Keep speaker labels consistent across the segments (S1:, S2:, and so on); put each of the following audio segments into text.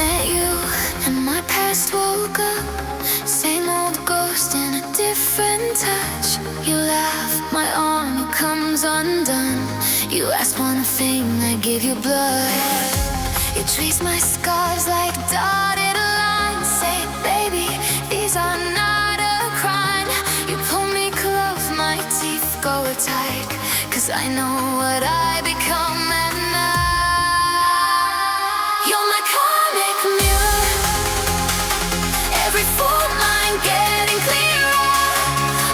S1: Met you and my past woke up. Same old ghost in a different touch. You laugh, my armor comes undone. You ask one thing, I give you blood. You trace my scars like dotted lines. Say, baby, these are not a crime. You pull me close, my teeth go tight, 'cause I know what I become at night. You're my karmic mirror. Every fault line getting clearer.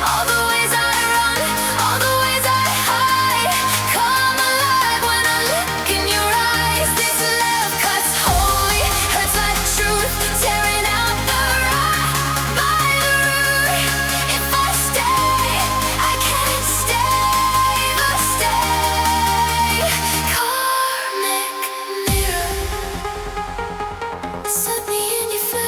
S1: All the ways I run, all the ways I hide, come alive when I look in your eyes. This love cuts holy, hurts like truth, tearing out the rock by the root. If I stay, I can't stay the same. Karmic mirror, set me in your flame.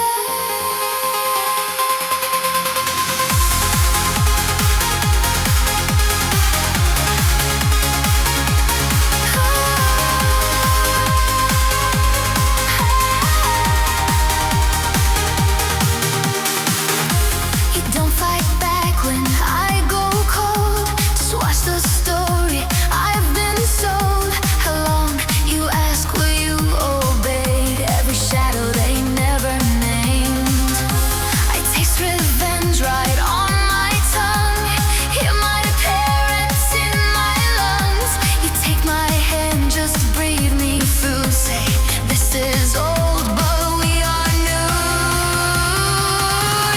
S1: You don't fight back when I go cold. Just watch the story I've been sold. How long, you ask, will you obey? Every shadow they never named. I taste revenge right on my tongue. Hear my appearance in my lungs. You take my hand, just breathe me through. Say, this is old, but we are new.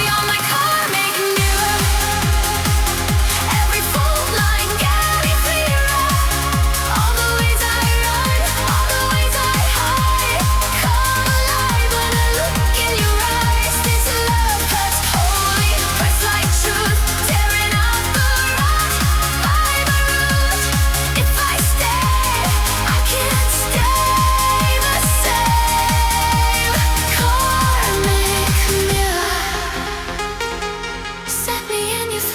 S1: You're my karmic mirror. Every fault line getting clearer. All the ways I run, all the ways I hide, come alive when I look in your eyes. This love cuts holy, hurts like truth, tearing out the rot by the root. If I stay, I can't stay the same. Karmic mirror, set me in your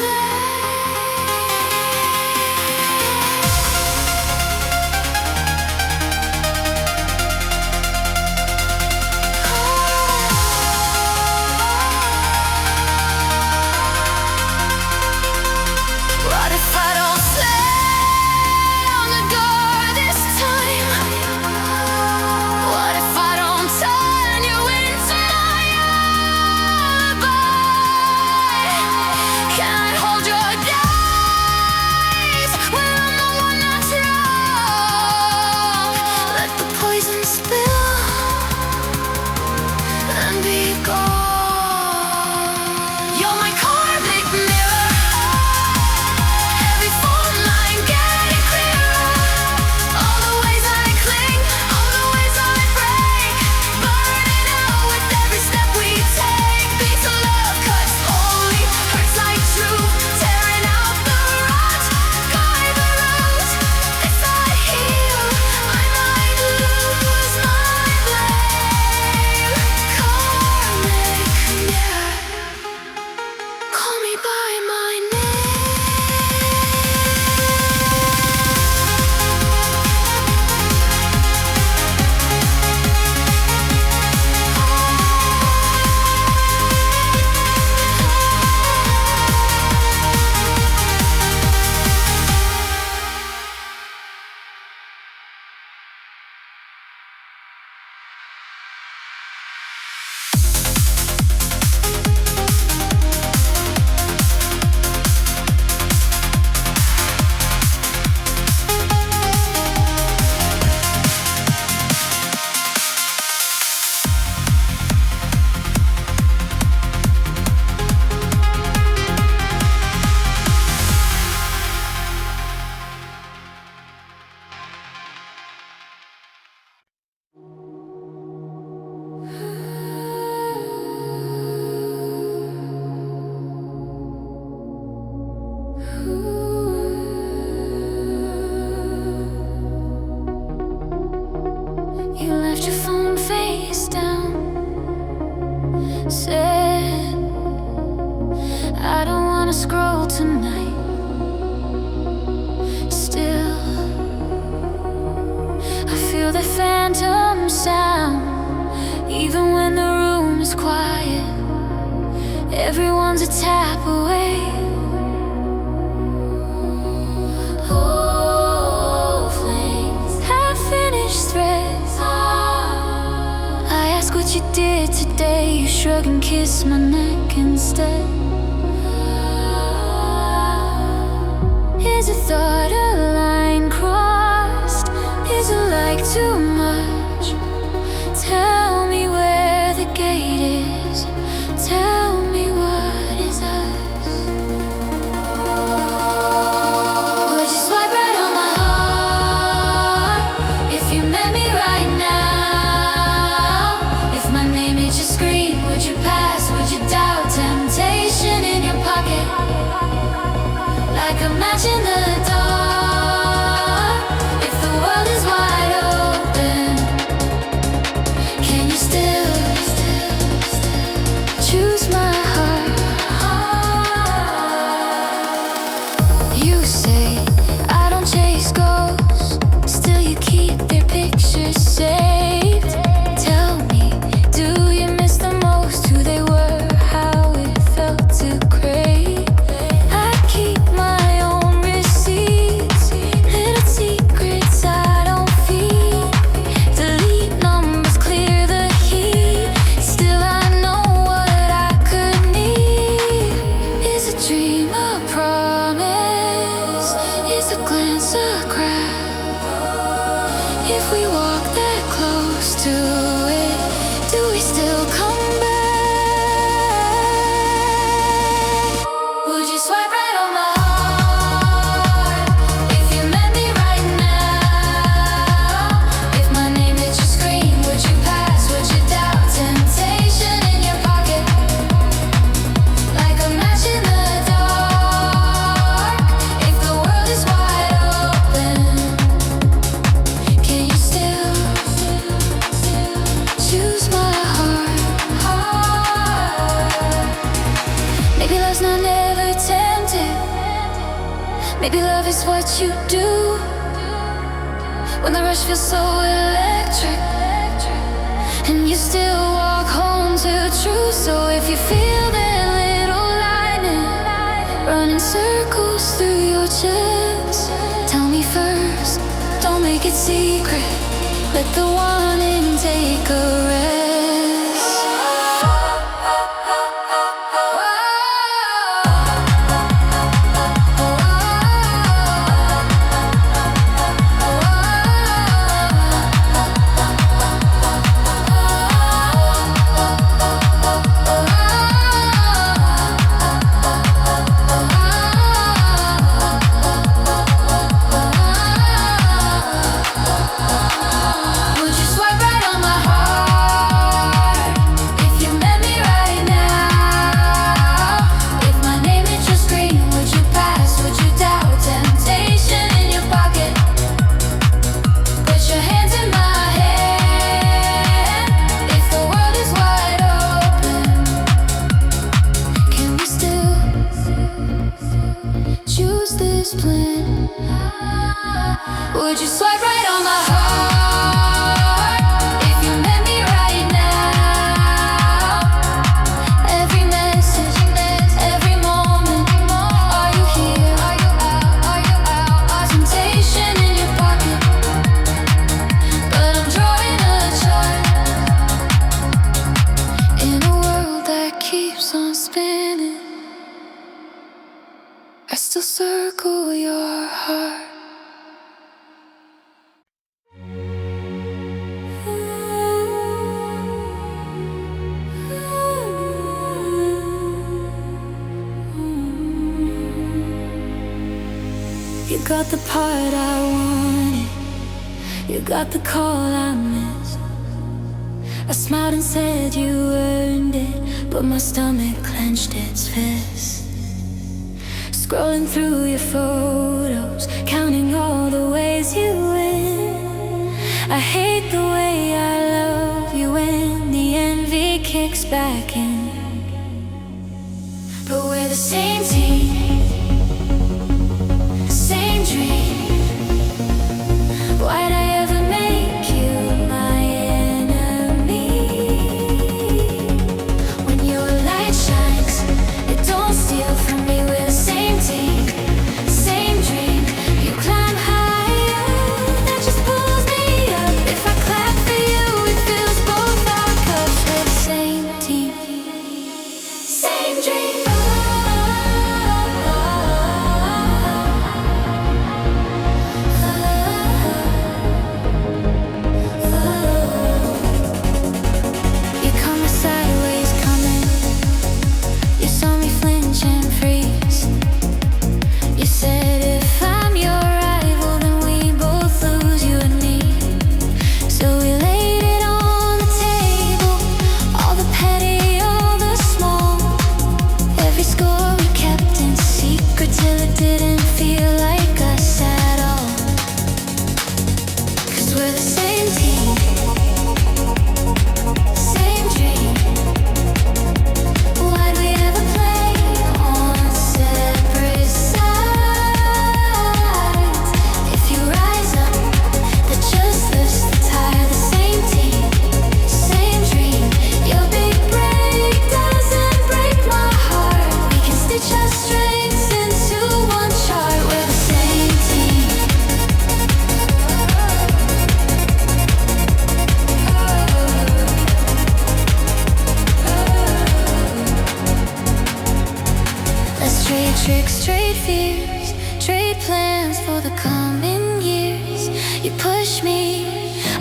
S1: What if I don't slam the door this time? What if I don't turn you into my alibi? Can I hold your gaze when I'm the one that's wrong? Let the poison spill and be gone. You're my karmic mirror. Every fault line getting clearer. All the ways I cling, all the ways I break, burning out with every step we take. Piece of love cuts holy, hurts like truth, tearing out the rot by the root. If I heal, I might lose my blame. Karmic mirror, call me by my name. You left your phone face down. Said, I don't wanna scroll tonight. Still, I feel the phantom sound. Even when the room is quiet, everyone's a tap away. Oh, flames, half-finished threads. I ask what you did today. You shrug and kiss my neck instead. Is a thought a line crossed? Is it like too much? Tell me where the gate is. Tell me what is us. Would you swipe right on my heart if you met me right now? If my name made you scream, would you pass? Would you doubt? Temptation in your pocket, like a match in the dark. If the world is wide open, can you still choose my heart? You say I don't chase ghosts, still you keep their pictures saved. Tell me, do you miss the most who they were, how it felt to crave? I keep my own receipts, little secrets I don't feed. Delete numbers, clear the heat. Still I know what I could need. Is a dream a promise? Is a glance a crack? If we walk that close to it, do we still come back? Would you swipe right on my heart if you met me right now? If my name made you scream, would you pass? Would you doubt? Temptation in your pocket, like a match in the dark. If the world is wide open, can you still choose my heart? Maybe love's not never tempted. Maybe love is what you do when the rush feels so electric, and you still walk home to truth. So if you feel that little lightning running circles through your chest, tell me first, don't make it secret. Let the wanting take a rest. Would you swipe right on my heart if you met me right now? If my name hit your screen, would you pass? Would you doubt? Temptation in your pocket, put your hands in my hand. If the world is wide open, can we still choose this plan? Would you swipe right on my heart if you met me right now? Every message, every moment. Are you here? Are you out? Are you out? Temptation in your pocket, but I'm drawing a chart in a world that keeps on spinning. I still circle your heart. You got the part I wanted, you got the call I missed. I smiled and said you earned it, but my stomach clenched its fist. Scrolling through your photos, counting all the ways you win. I hate the way I love you when the envy kicks back in. But we're the same team, same dream. Why'd I ever make you my enemy? tricks, trade fears, trade plans for the coming years. You push me,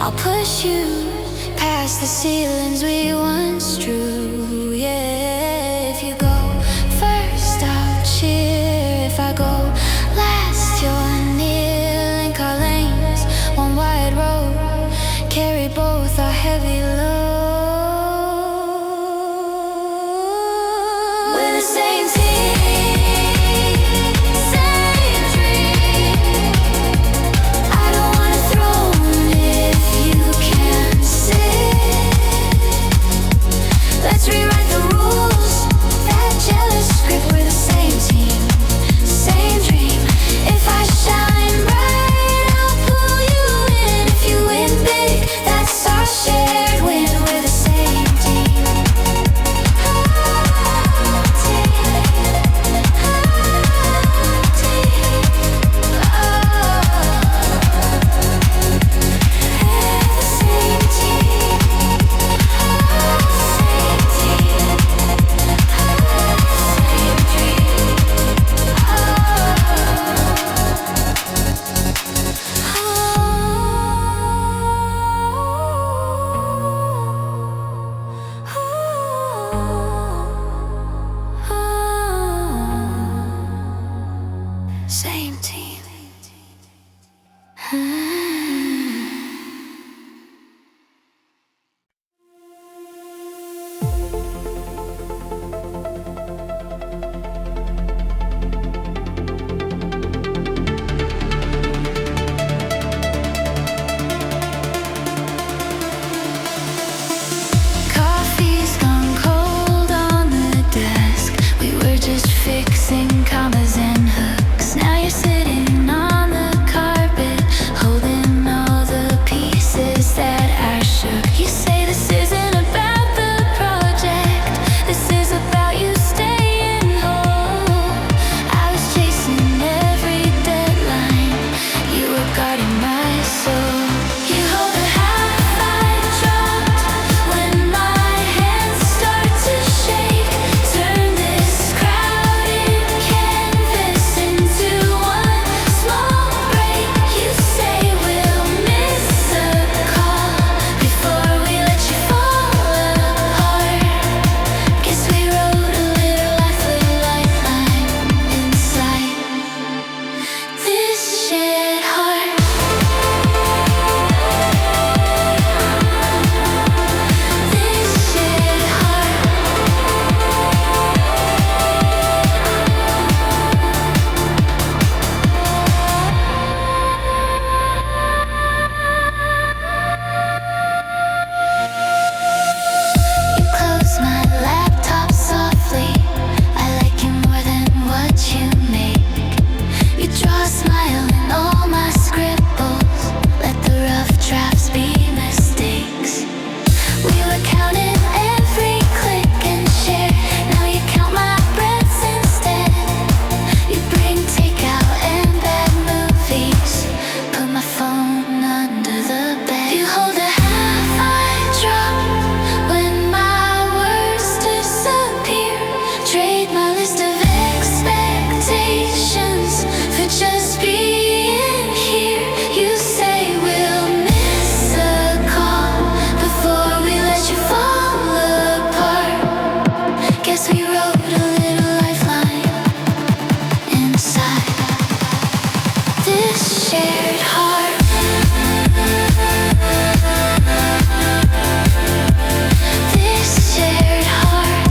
S1: I'll push you past the ceilings we once drew. Yeah, if you go first, I'll cheer. If I go last, you're kneeling. Car lanes, one wide road, carry both our heavy load. We're the same team, same dream. I don't want a throne if you can't sit. Let's rewrite the rules, that jealous script. We're the same team, same dream. If I shine bright, I'll pull you in. If you win big, that's our shared win. We're the same team. Same team. Coffee's gone cold on the desk. We were just fixing commas and hooks. Now you're sitting on the carpet, holding all the pieces that I shook. You say this isn't about the project, this is about you staying whole. I was chasing every deadline, you were guarding my soul. You hold the half I dropped when my hands start to shake. Turn this crowded canvas into one small break. You say we'll miss a call before we let you fall apart. Guess we wrote a little lifeline inside this shared heart. This shared heart. You close my laptop softly. I like you more than what you make. You draw a smile in all my scribbles. Let the rough drafts be mistakes. We were counting every click and share. Now you count my breaths instead. You bring takeout and bad movies. Put my phone under the bed. You hold a half I drop when my words disappear. Trade my list of expectations for just being here. You say we'll miss a call before we let you fall apart. Guess we wrote a little lifeline inside this shared heart. This shared heart.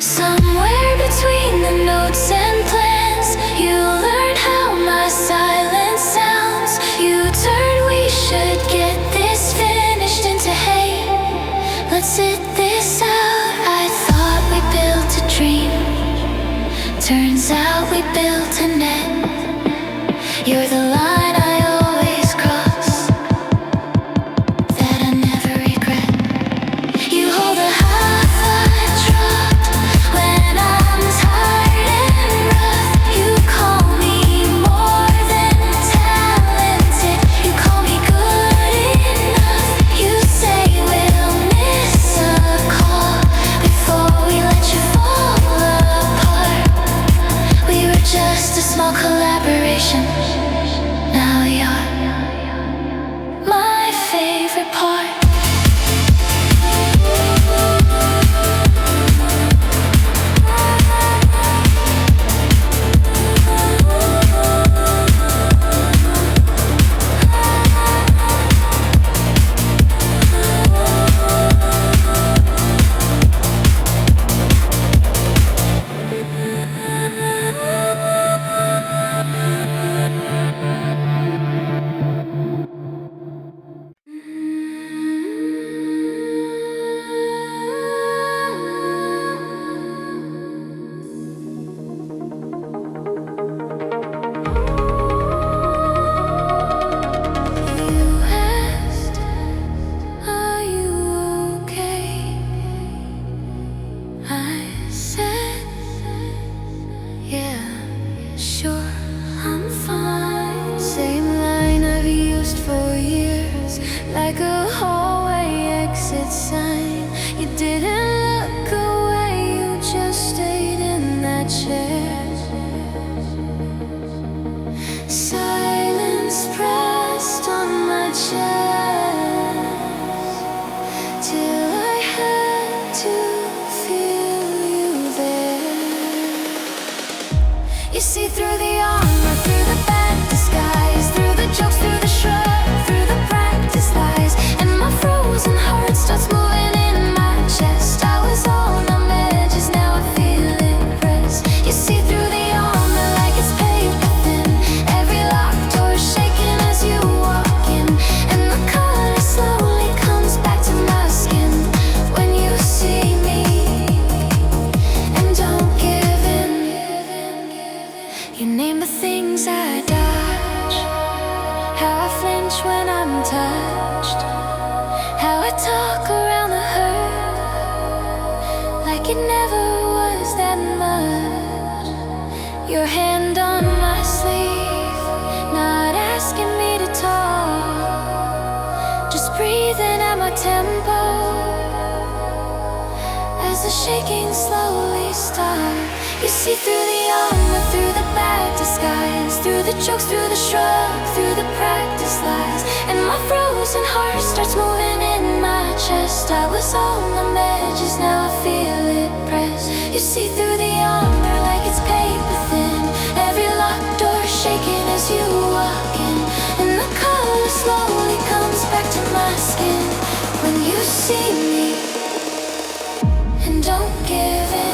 S1: Somewhere between the notes and plans, you learn how my silence sounds. You turn, we should get this finished into hay. Let's sit this out. I thought we built a dream. Turns out we built a net. You're the line I always cross, that I never regret. You hold a half I dropped when I'm tired and rough. You call me more than talented. You call me good enough. You say we'll miss a like a hallway exit sign. You didn't look away, you just stayed in that chair. Silence pressed on my chest till I had to feel you there. You see through the armor, through the bad disguise, through the jokes, through the shrug, through the practice lies, and my frozen heart starts moving in my chest. I was on the edges, now I feel it press. You see through the armor like it's paper thin, every locked door shaking as you walk in, and the color slowly comes back to my skin when you see me. And don't give in. You name the things I dodge, how I flinch when I'm touched, how I talk around the hurt like it never was that much. Your hand on my sleeve, not asking me to talk, just breathing at my tempo as the shaking slowly stops. You see through the armor, through the bad disguise, through the jokes, through the shrug, through the practice lies, and my frozen heart starts moving in my chest. I was on the edges, now I feel it press. You see through the armor like it's paper thin, every locked door shaking as you walk in, and the color slowly comes back to my skin when you see me. And don't give in.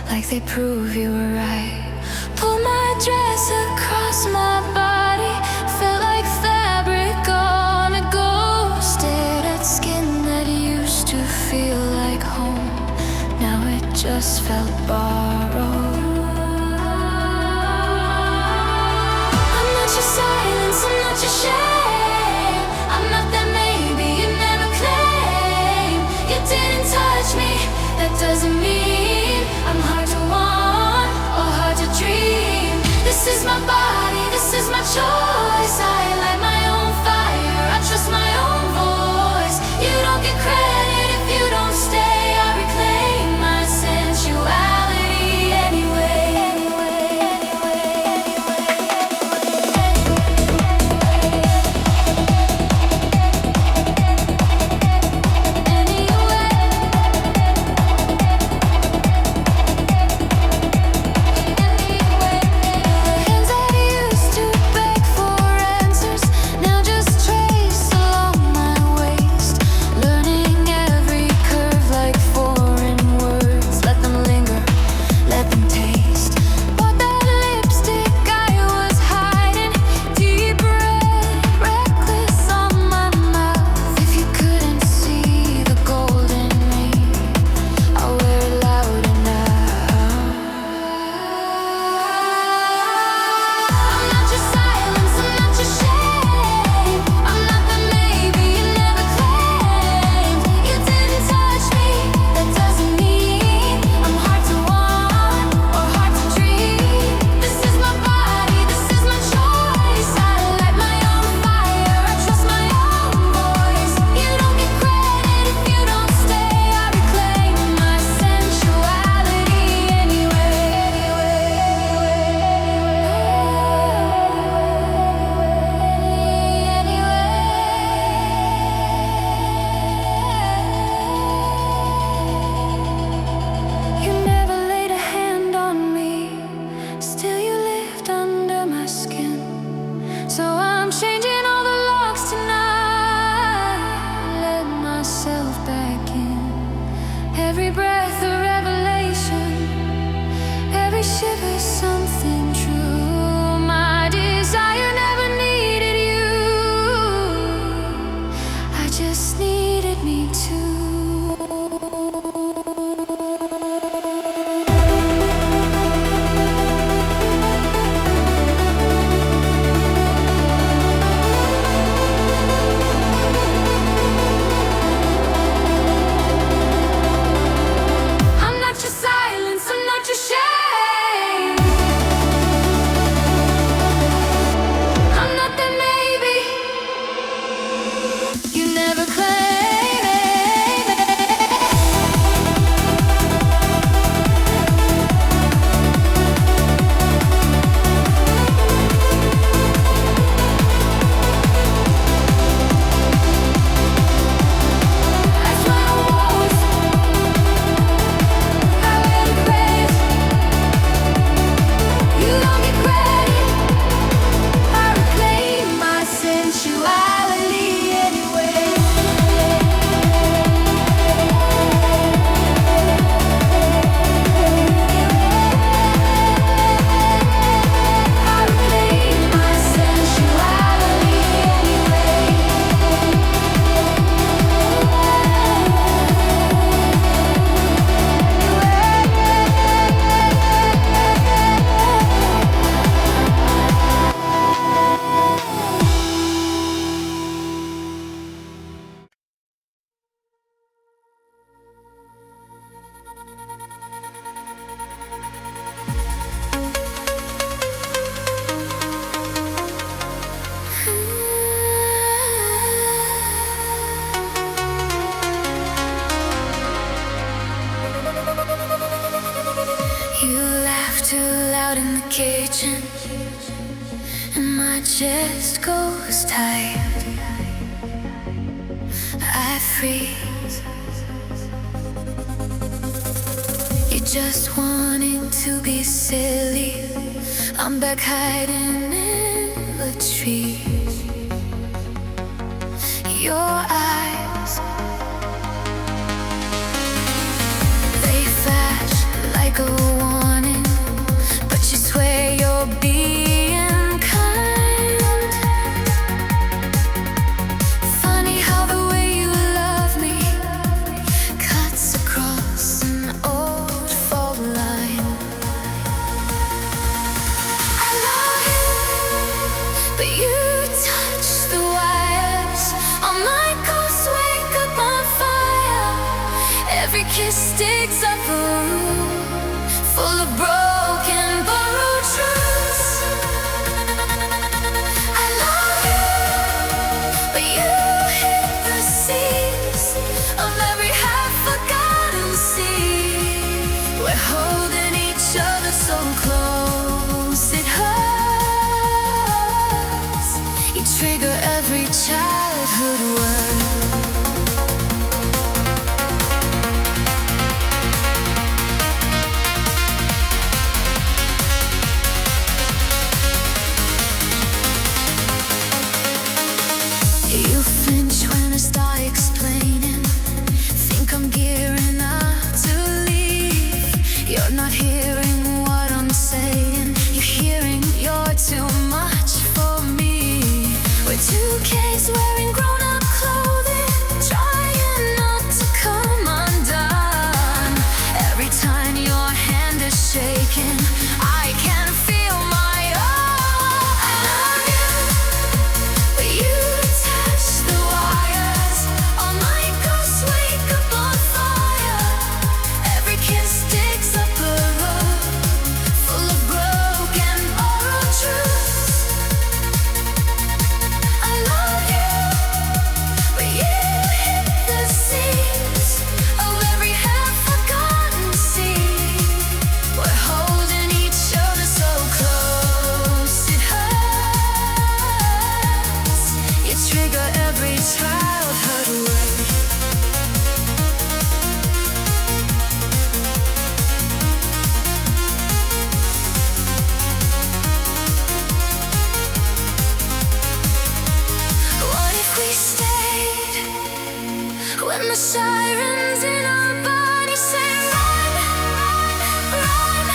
S1: Like they prove you were right. Pull my dress across my body, felt like fabric on a ghost. Stared at skin that used to feel like home, now it just felt borrowed. I'm not your silence, I'm not your shame, I'm not that maybe you never claim. You didn't touch me, that doesn't mean I'm hard to want or hard to dream. This is my body, this is my choice. I light my own fire, I trust my own voice. You don't get credit if you don't stay. I reclaim my sensuality anyway. out in the kitchen, and my chest goes tight. I freeze. You're just wanting to be silly. I'm back hiding in the trees. Your eyes, they flash like a warning, but you swear you're being kind. Funny how the way you love me cuts across an old fault line. I love you, but you touch the wires. All my ghosts wake up on fire. Every kiss digs up a room full of broken, borrowed truths. I love you, but you hit the seams of every half-forgotten scene. We're holding each other so close, it hurts. You trigger every childhood word. You flinch when I start explaining. Think I'm gearing up to leave. You're not hearing what I'm saying. You're hearing you're too much for me. We're two kids wearing grown-up clothing, trying not to come undone. Every time your hand is shaking, I can feel my own. I love you, but you touch the wires. All my ghosts wake up on fire. Every kiss digs up a road full of broken, borrowed truths. I love you, but you hit the seams of every half-forgotten scene. We're holding each other so close, it hurts. You trigger every childhood word. What if we stayed when the sirens in our bodies say run, run, run?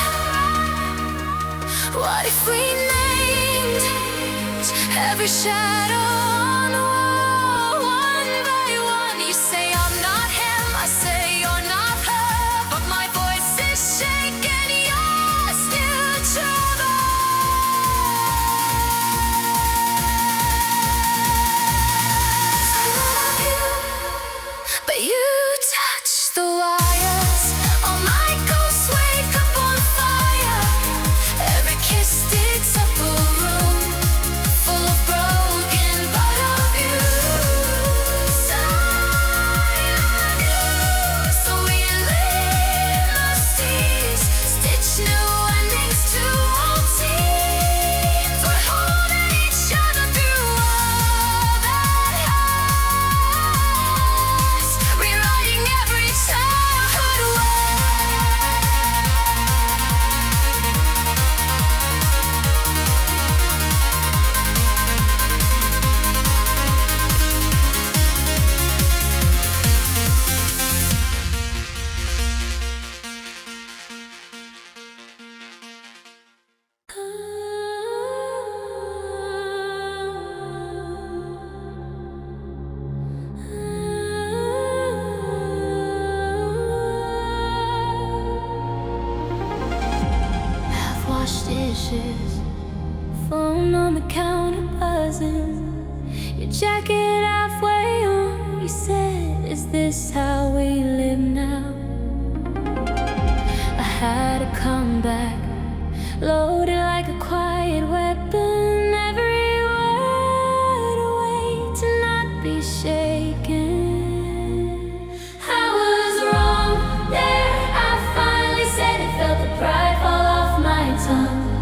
S1: What if we named every shadow on the wall one by one? You say I'm not him, I say you're not her, but my voice is shaking, you're still trouble. I love you, but you touch the wires. All my ghosts wake up on fire. Every kiss digs up a room full of broken, but of you. I love you, so we live those tears, stitch new endings to old scenes. We're holding each other through all that hurts, rewriting every childhood word. Half washed dishes, phone on the counter buzzing. Your jacket halfway on. You said, is this how we live now? I had to come back, loaded like a quiet weapon. Every word a way to not be shaken. I was wrong there. I finally said it, felt the pride fall off my tongue.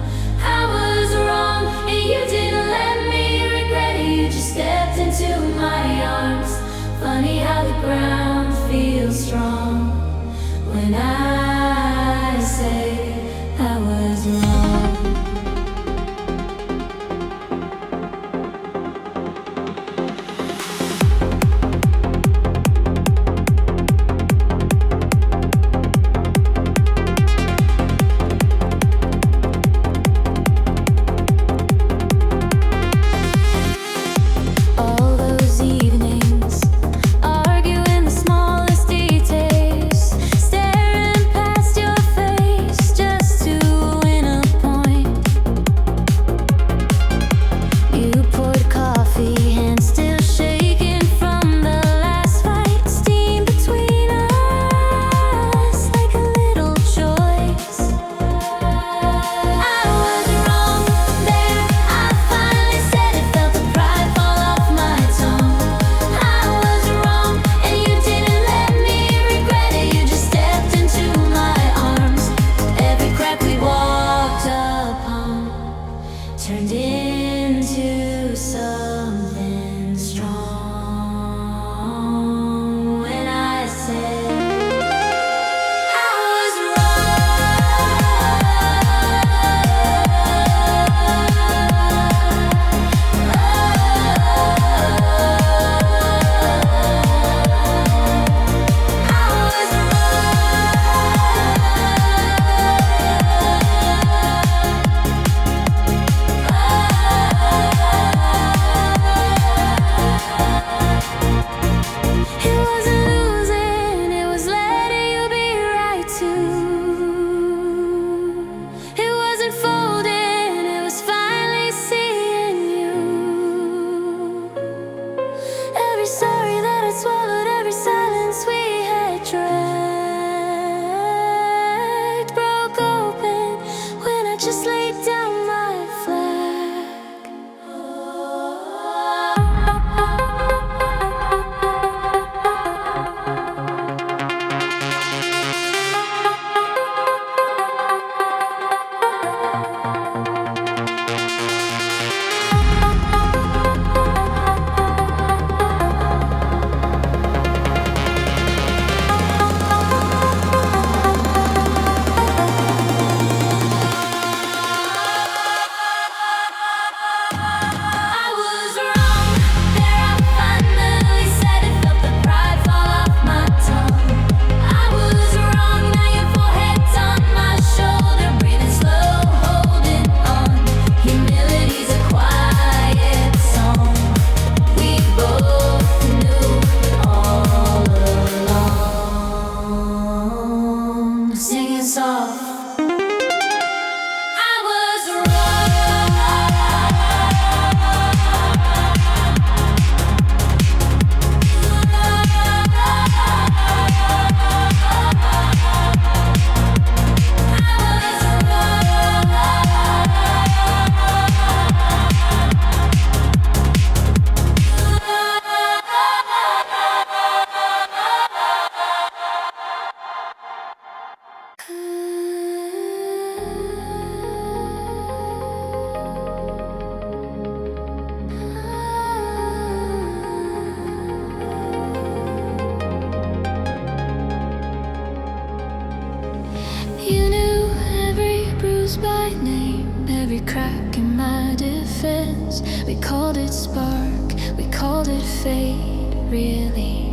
S1: names by name, every crack in my defense. We called it spark, we called it fate. Really,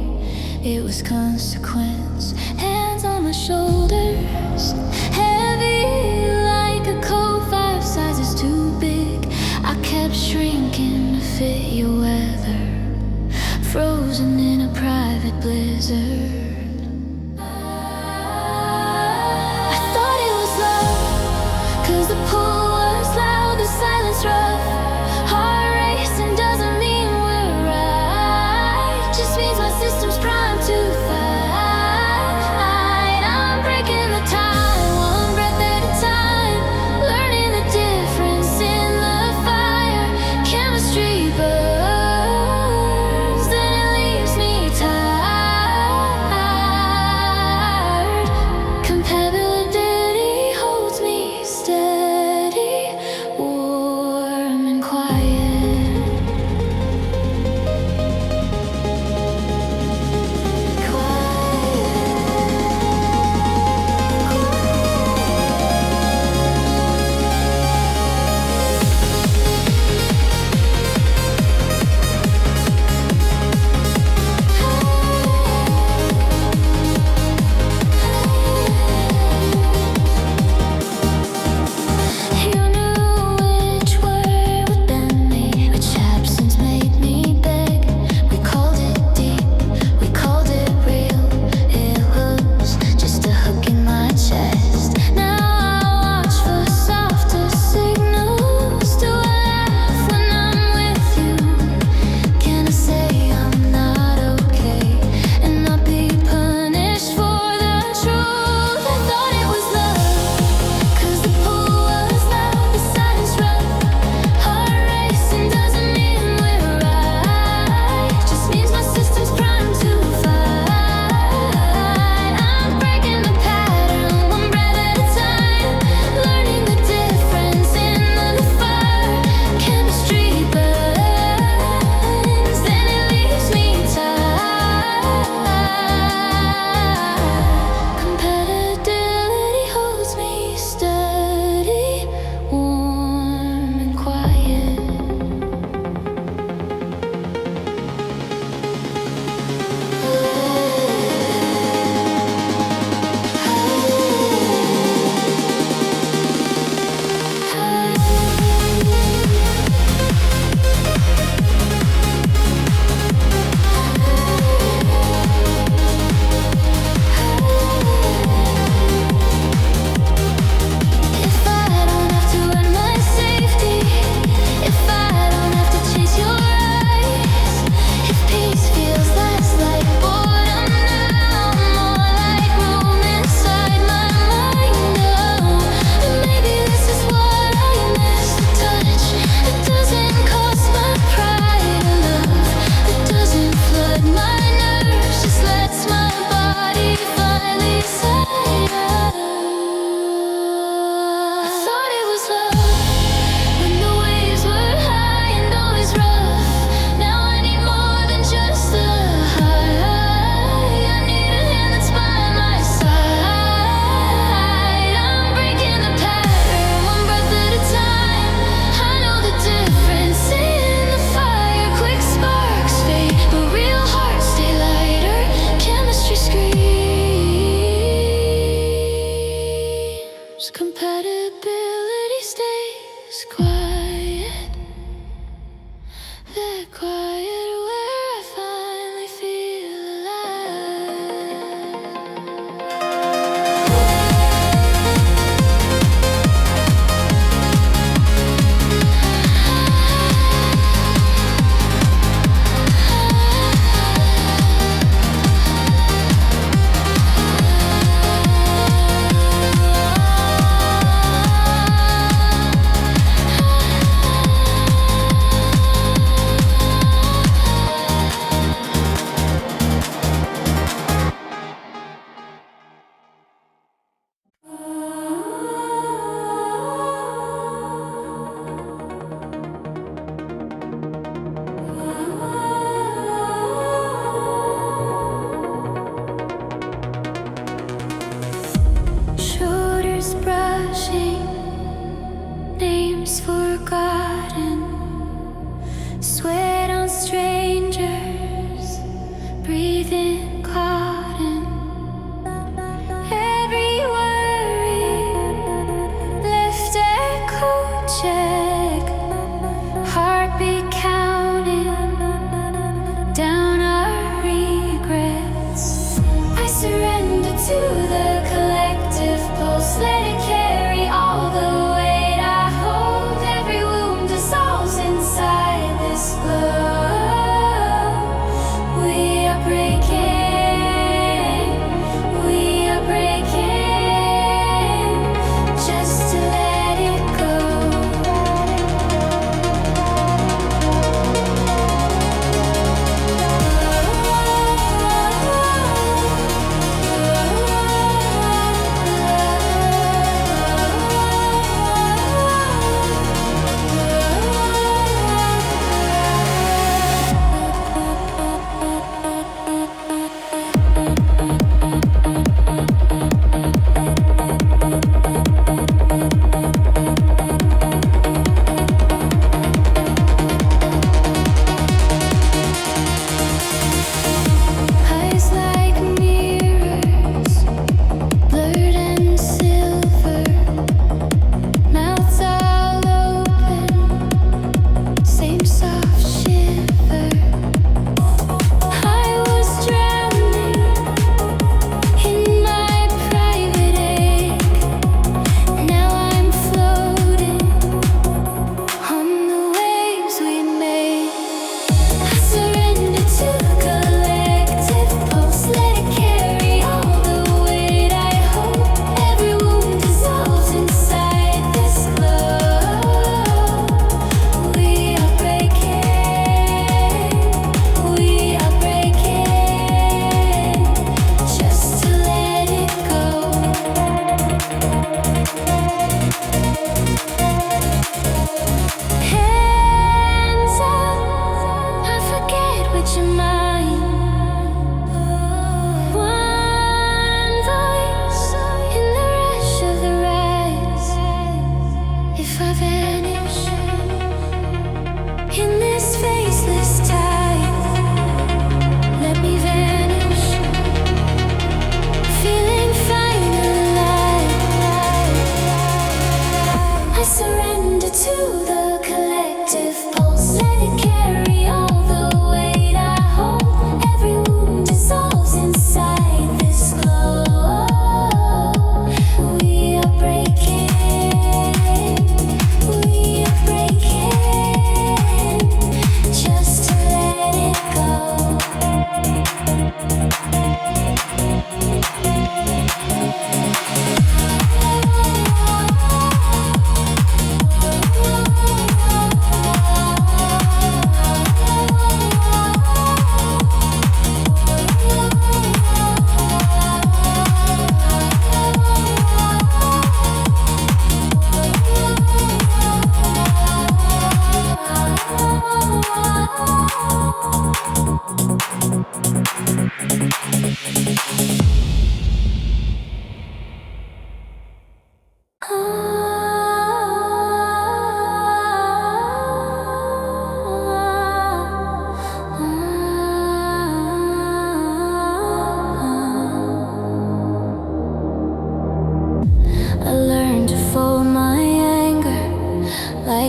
S1: it was consequence. Hands on my shoulders, heavy like a coat 5 sizes too big. I kept shrinking to fit your weather, frozen in a private blizzard. The pull was loud, the silence rough. Heart racing doesn't mean we're right, just means my system's primed to fight. I'm breaking the time, one breath at a time, learning the difference in the fire. Chemistry burns, then it leaves me tired. Compatibility holds me steady.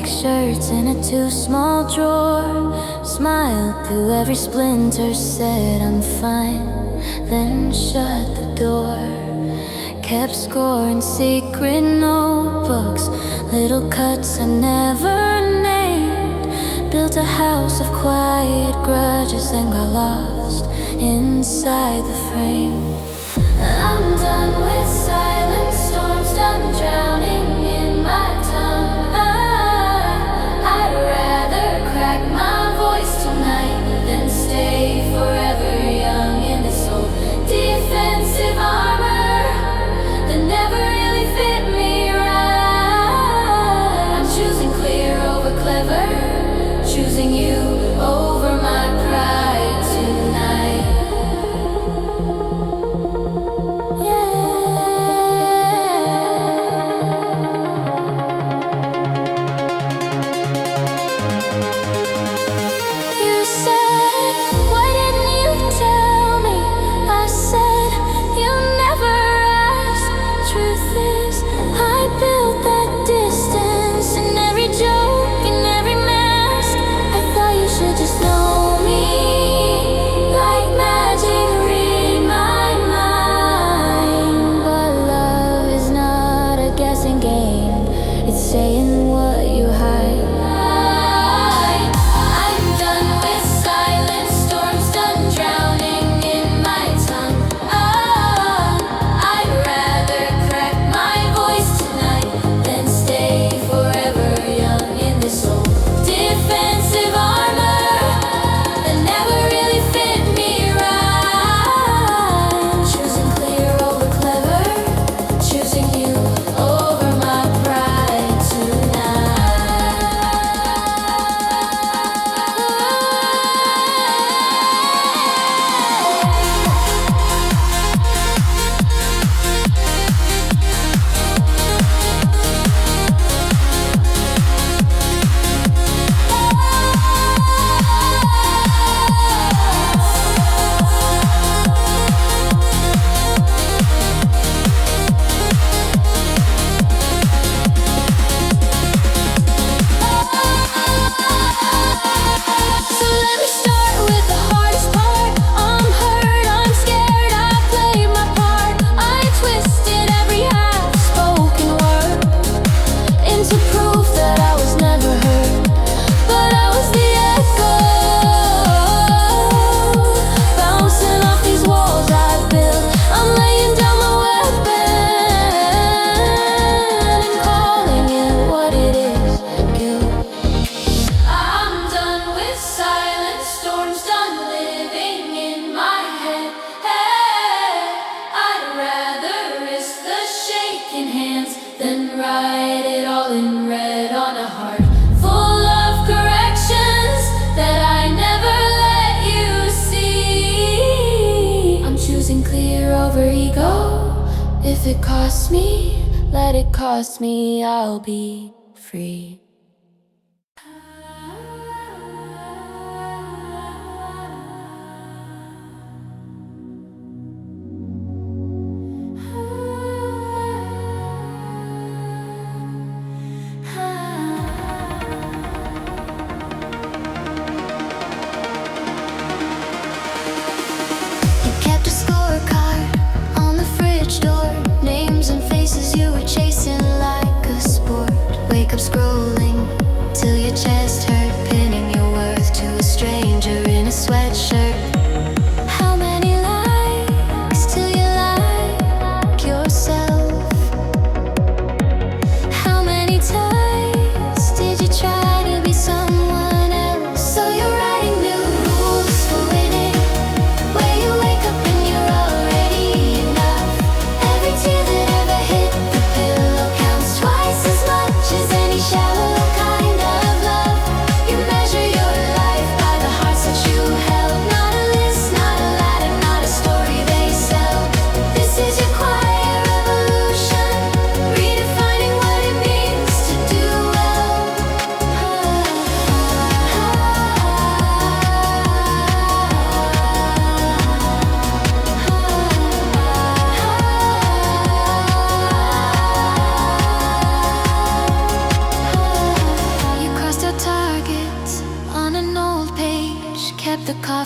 S1: like shirts in a too small drawer. Smiled through every splinter, said I'm fine, then shut the door. Kept score in secret notebooks, little cuts I never named. Built a house of quiet grudges and got lost inside the frame. I'm done with silent storms, done drowning in my tongue. I'd rather crack my voice tonight than stay forever young in this old defensive armor that never really fit me right. I'm choosing clear over clever, choosing you over my pride tonight. If it costs me, let it cost me, I'll be free.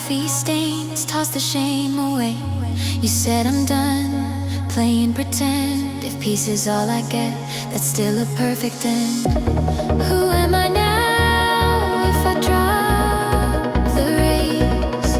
S1: coffee stains, toss the shame away. You said I'm done playing pretend. If peace is all I get, that's still a perfect end. Who am I now if I drop the race?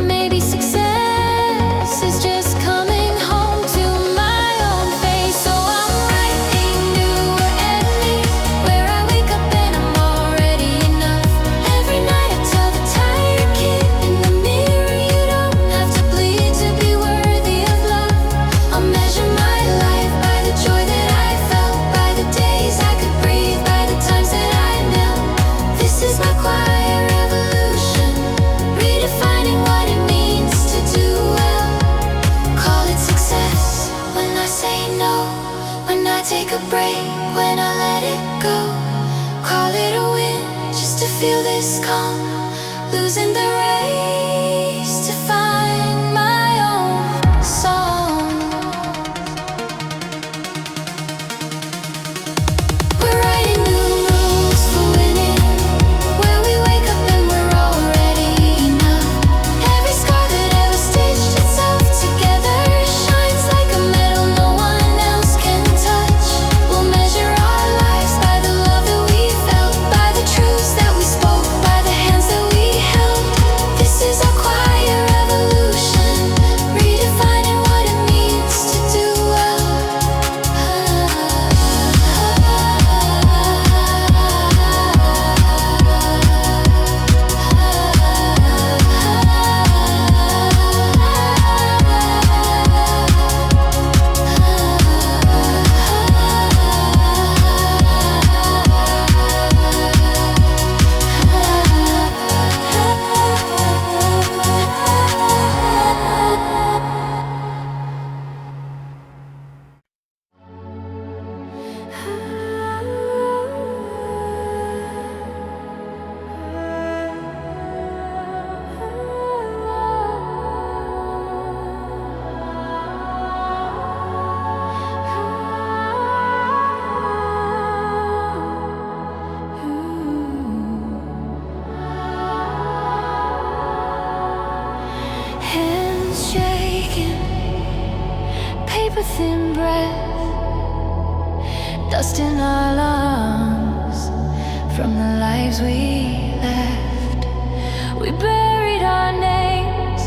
S1: Maybe success is just coming home to my own face. So I'm writing newer endings where I wake up and I'm already enough. Every night I tell the tired kid in the mirror, you don't have to bleed to be worthy of love. I'll measure my life by the joy that I felt, by the days I could breathe, by the times that I knelt. This is my quiet revolution, redefining what it means to do well. Call it success when I say no, when I take a break, when I let it go. Call it a win just to feel this calm, losing the race to find my own song. We're writing new rules for winning, where we wake up and we're already enough. Every scar that ever stitched itself together shines like a metal no one else can touch. We'll measure our lives by the love that we felt, by the truths that we spoke, by the hands that we held. This is our quiet revolution, redefining what it means to do well. Hands shaking, paper thin breath, dust in our lungs from the lives we left. We buried our names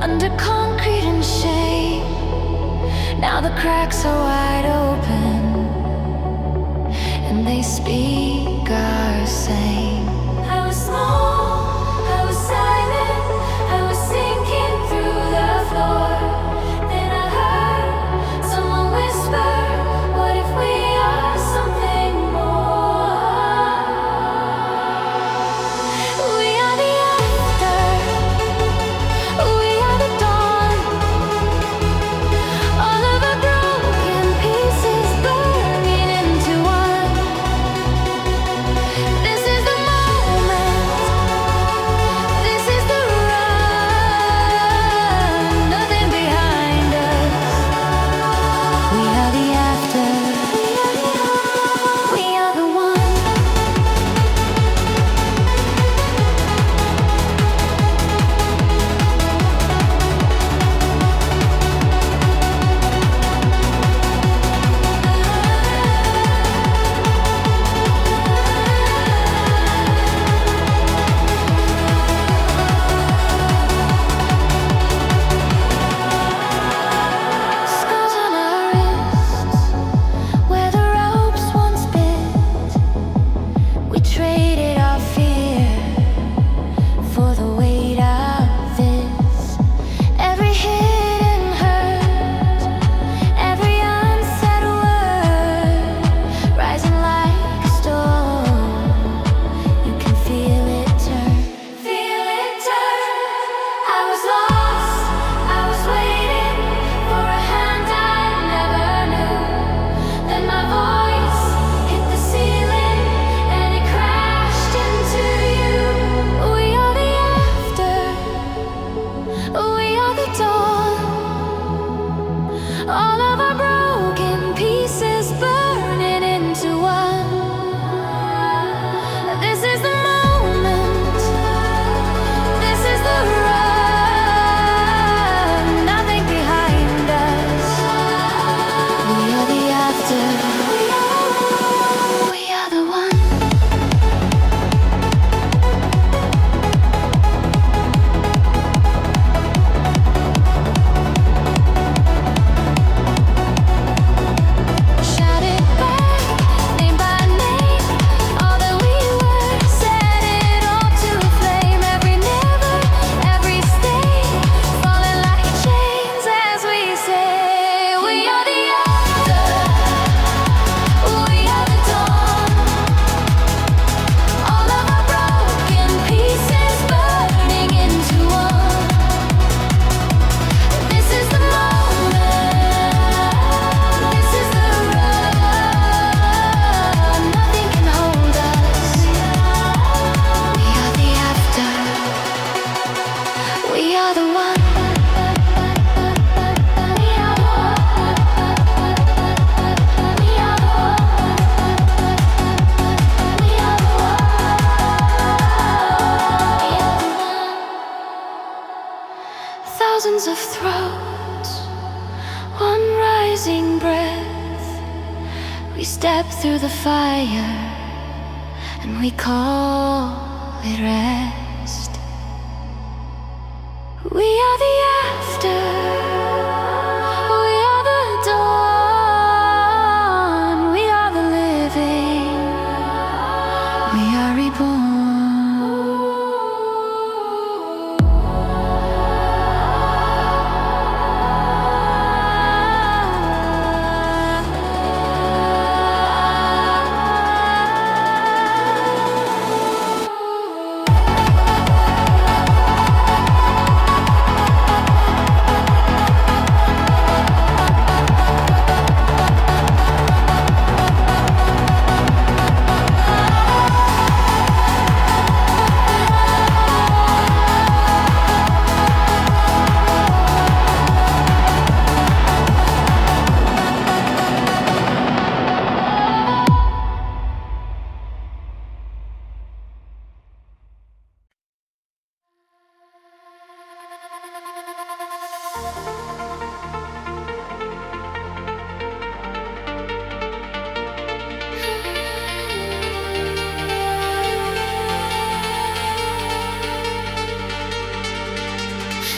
S1: under concrete and shame. Now the cracks are wide open and they speak our same. I was small, I was silent, I was sinking through the floor. Then I heard someone whisper, what if we are something more? We are the after, we are the dawn. All of our broken pieces We step through the fire and we call it rest. We are the after, we are the dawn, we are the living, we are reborn.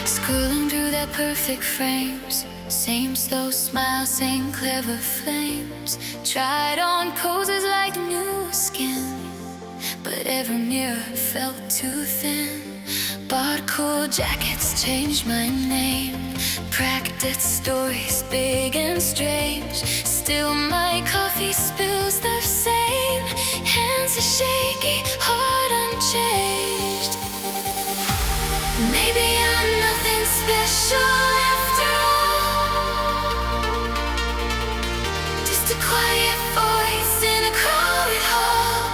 S1: Scrolling through their perfect frames, same slow smile, same clever flames. Tried on poses like new skin, but every mirror felt too thin. Bought cool jackets, changed my name. Practiced stories big and strange. Still my coffee spills the same. Hands are shaky, heart unchanged. Maybe I'm nothing special after all. Just a quiet voice in a crowded hall.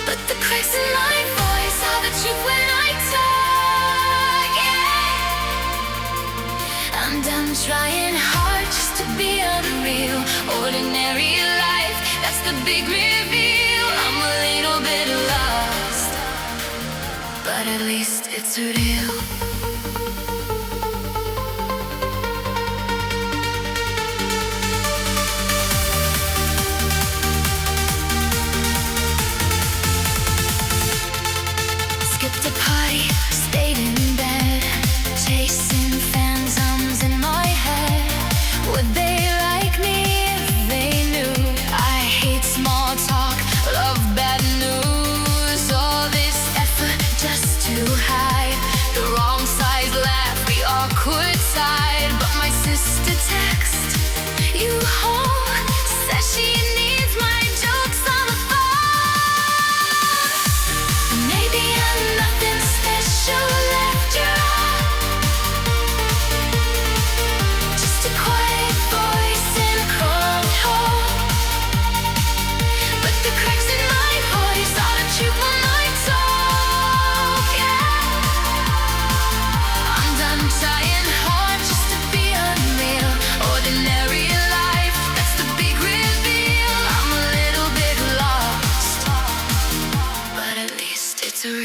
S1: But the cracks in my voice are the truth when I talk, yeah. I'm done trying hard just to be unreal. Ordinary life, that's the big reveal. I'm a little bit lost, but at least it's real. Skipped a party, stayed in bed, chasing phantoms in my head. Would they like me if they knew? I hate small talk, love bad news. All this effort just to hide the wrong side laugh, the awkward side. But my sister text you home, says she needs my jokes on the phone. Maybe I'm nothing special after all. Just a quiet voice in a crowded hall. But the cracks in my voice are the truth when I talk, yeah. I'm done trying hard just to be unreal. Ordinary life, that's the big reveal. I'm a little bit lost, but at least it's real.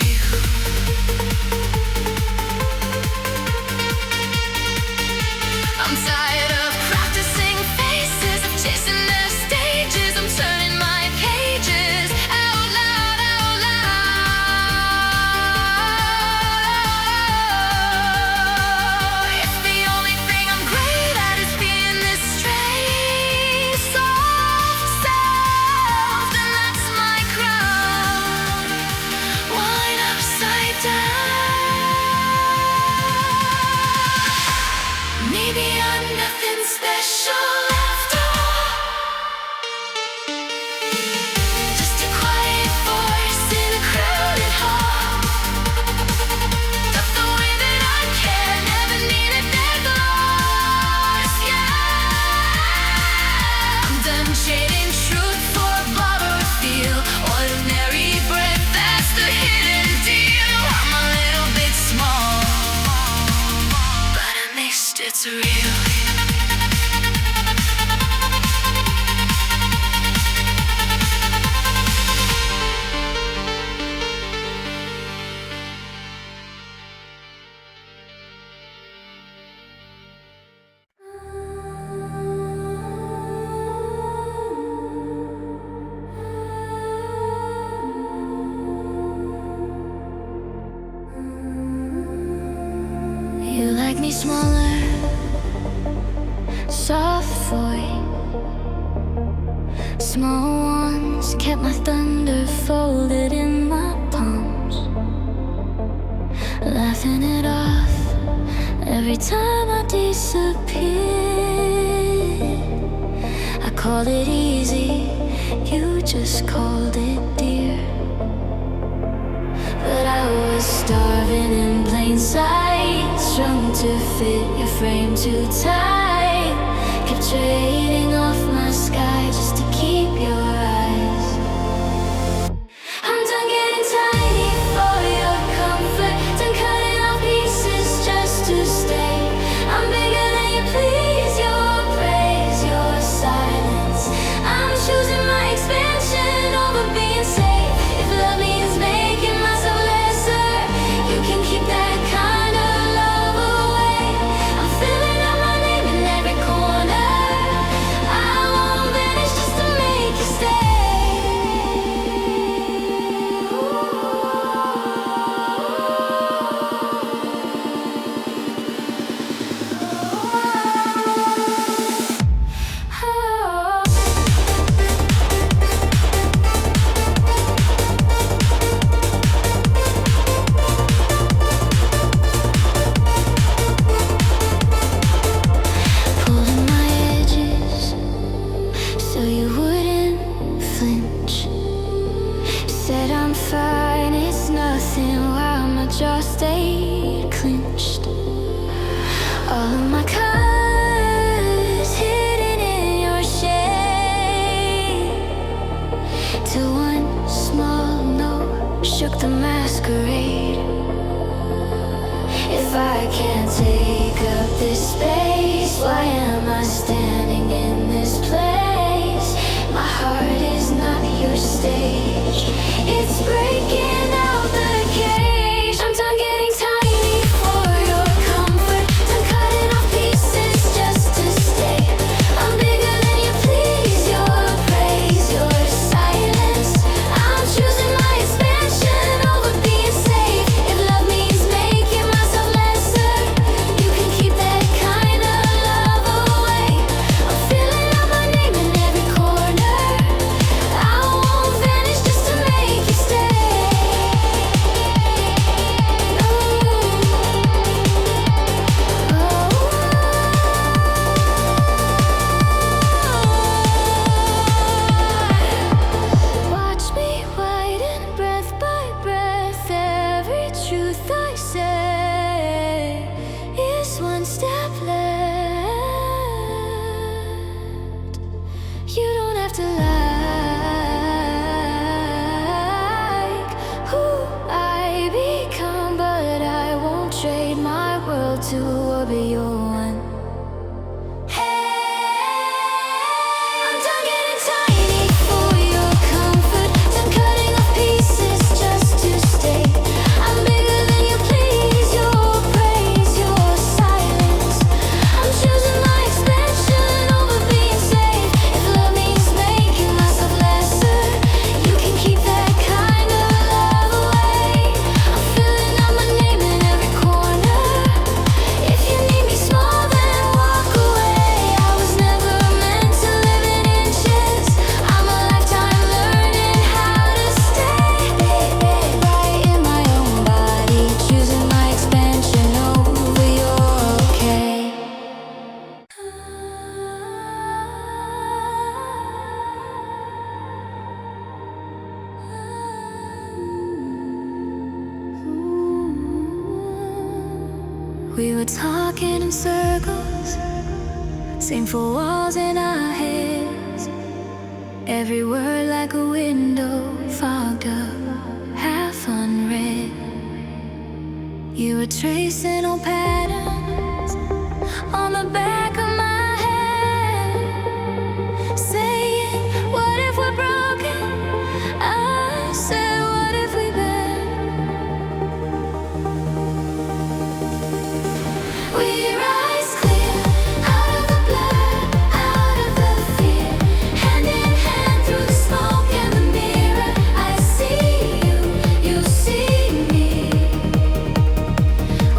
S1: I'm tired of practicing faces, of chasing their stages. I'm turning my pages out loud, out loud. If the only thing I'm great at is being this strange, soft self, then that's my crown. Wine upside down. Maybe I'm nothing special after all. Just a quiet voice in a crowded hall. Love the way that I can, never needed their gloss, yeah. I'm done trading truth for a borrowed feel. Ordinary breath, that's the hidden deal. I'm a little bit small, but at least it's real. me smaller, soft void. Small ones kept my thunder folded in my palms, laughing it off every time I disappear. I called it easy, you just called it dear. But I was starving in plain sight, strung to fit your frame too tight. Kept trading off my sky just to keep your eyes. I'm done getting tiny for your comfort, done cutting off pieces just to stay. I'm bigger than you please, your praise, your silence. I'm choosing my expansion over being safe. If love means making myself lesser, you can keep that kind of love away. I'm filling out my name in every corner. I won't vanish just to make you stay. Pulling my edges so you wouldn't flinch. Said I'm fine, it's nothing while my jaw stayed clenched. All of my colors hidden in your shade, till one small note shook the masquerade. If I can't take up this space, why am I standing in this place? My heart is not your stage, it's breaking out the cage. I'm done getting tiny for your comfort, done cutting off pieces just to stay. I'm bigger than you please, your praise, your silence. I'm choosing my expansion over being safe. If love means making myself lesser, you can keep that kind of love away. I'm filling out my name in every corner. I won't vanish just to make you stay. Watch me widen breath by breath. Every truth I say is one step left. You don't have to like who I become, but I won't trade my world to orbit your one. I'm done getting tiny for your comfort, done cutting off pieces just to stay. I'm bigger than you please, your praise, your silence. I'm choosing my expansion over being safe. If love means making myself lesser, you can keep that kind of love away. I'm filling out my name in every corner. If you need me small, then walk away. I was never meant to live in inches. I'm a lifetime learning how to stay right in my own body, choosing my expansion over your okay. We were talking in circles, same four walls in our heads. Every word like a window, fogged up, half unread. You were tracing old patterns on the back of my head, saying, what if we're broken? I said, what if we bend? We rise clear out of the blood, out of the fear, hand in hand through the smoke and the mirror. I see you, you see me.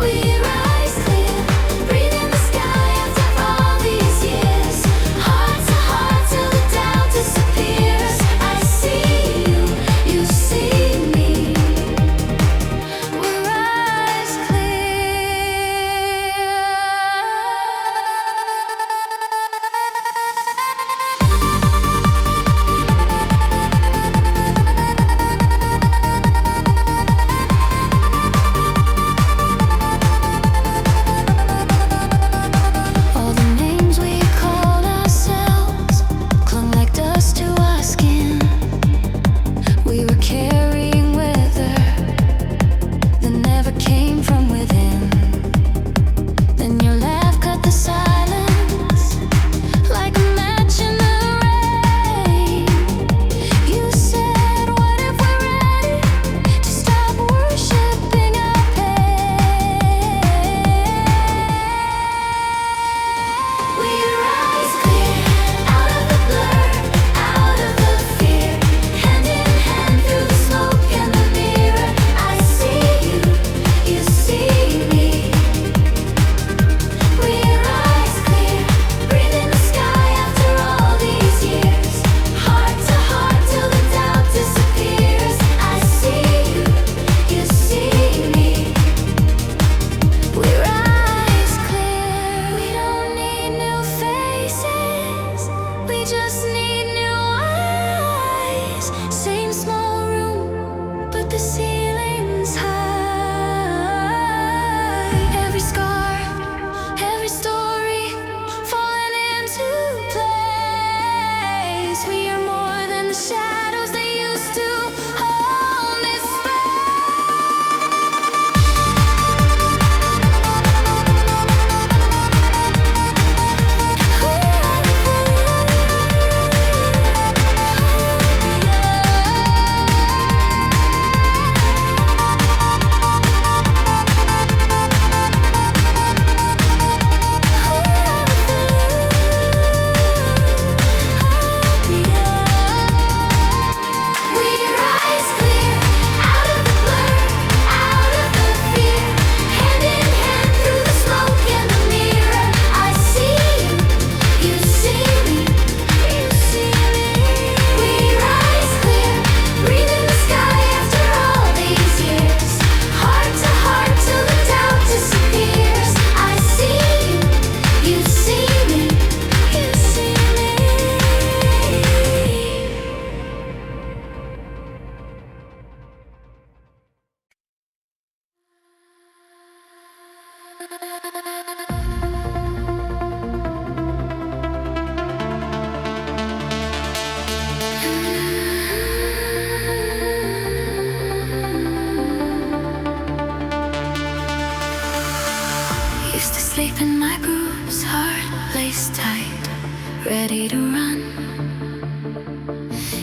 S1: We rise clear,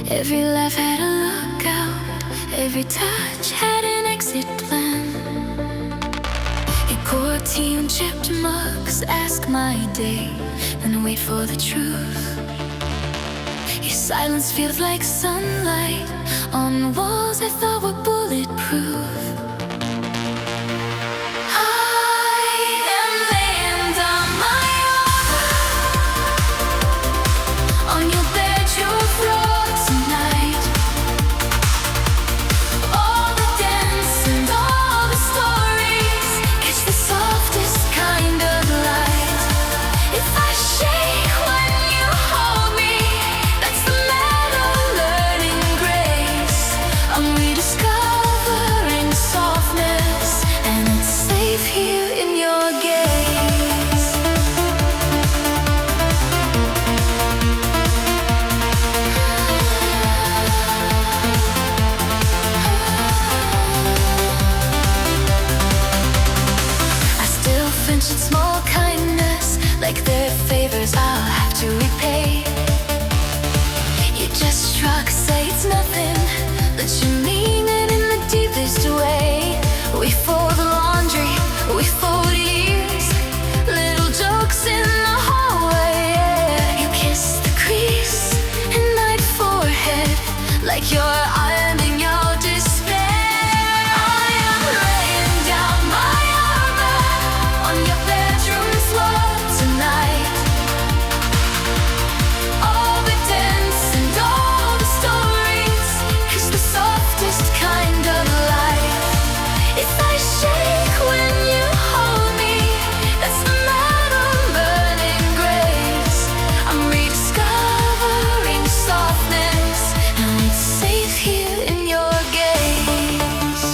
S1: Every laugh had a lookout, every touch had an exit plan. Your team chipped mugs, ask my day, and wait for the truth. Your silence feels like sunlight on walls I thought were bulletproof. Like their favors I'll have to repay. You just shrug, say it's nothing, but you mean it in the deepest way. We fold the laundry, we fold years, little jokes in the hallway, yeah. You kiss the crease in my forehead, like you're ironing your despair. I am laying down my armor on your bedroom floor tonight. All the dance and all the stories is the softest kind of life. If I shake when you hold me, that's the metal burning grace. I'm rediscovering softness, and it's safe here in your gaze.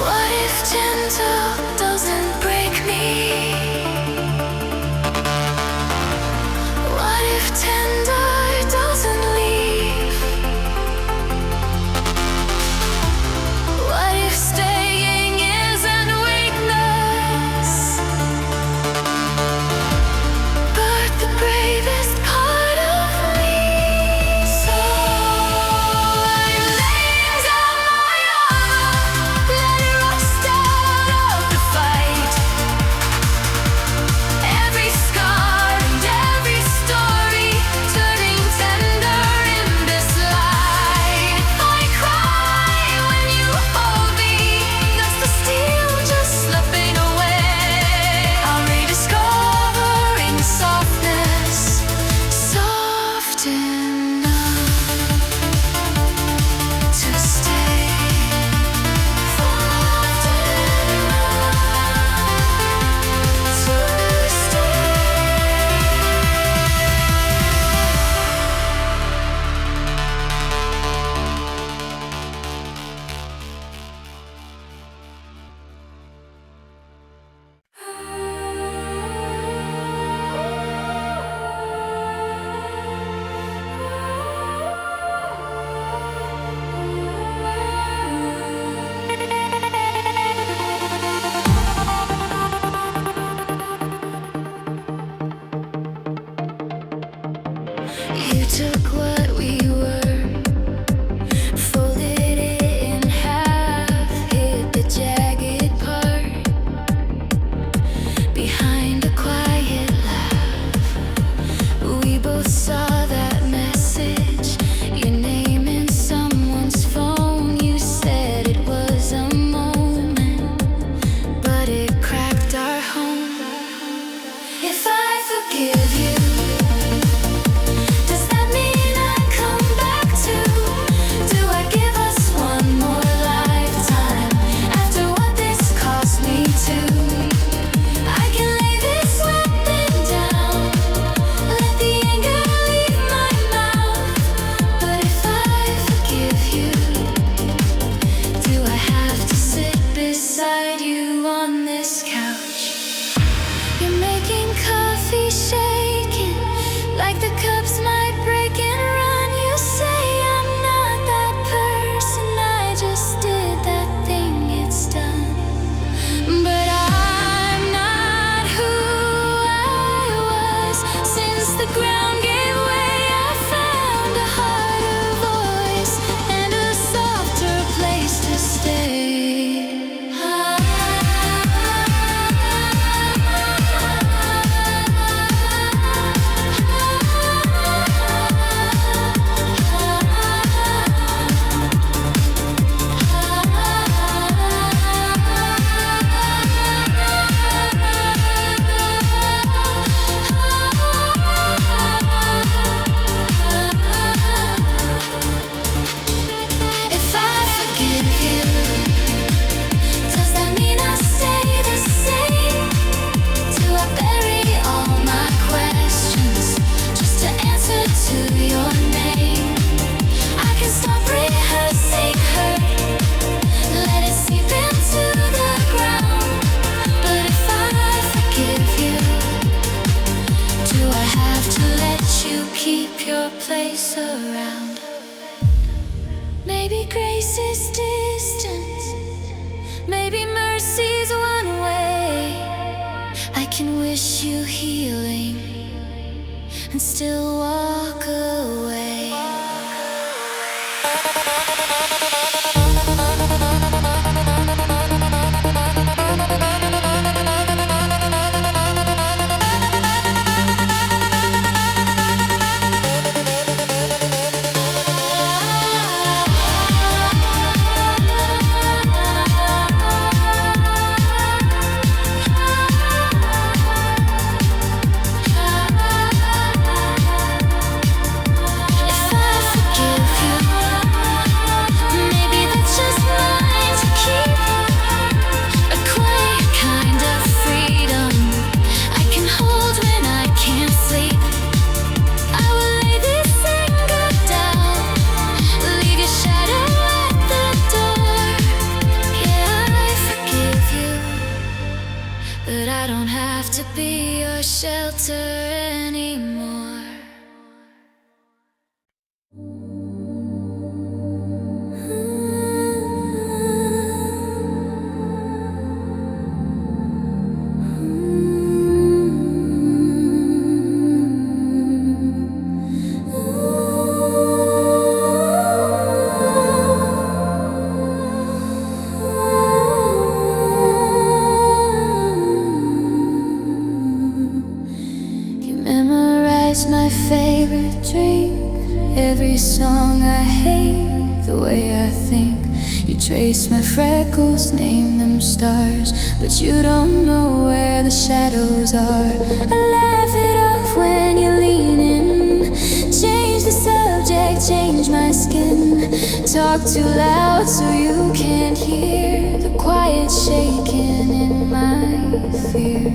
S1: What if gentle doesn't break me? What if tender doesn't leave? What if staying isn't weakness, but the bravest part of me? So I'm laying down my armor, let it rust out of the Maybe grace is distance, maybe mercy's one way. I can wish you healing and still walk away. Shelter anymore. My favorite drink, every song I hate, the way I think. You trace my freckles, name them stars, but you don't know where the shadows are. I laugh it off when you lean in, change the subject, change my skin. Talk too loud so you can't hear the quiet shaking in my fear.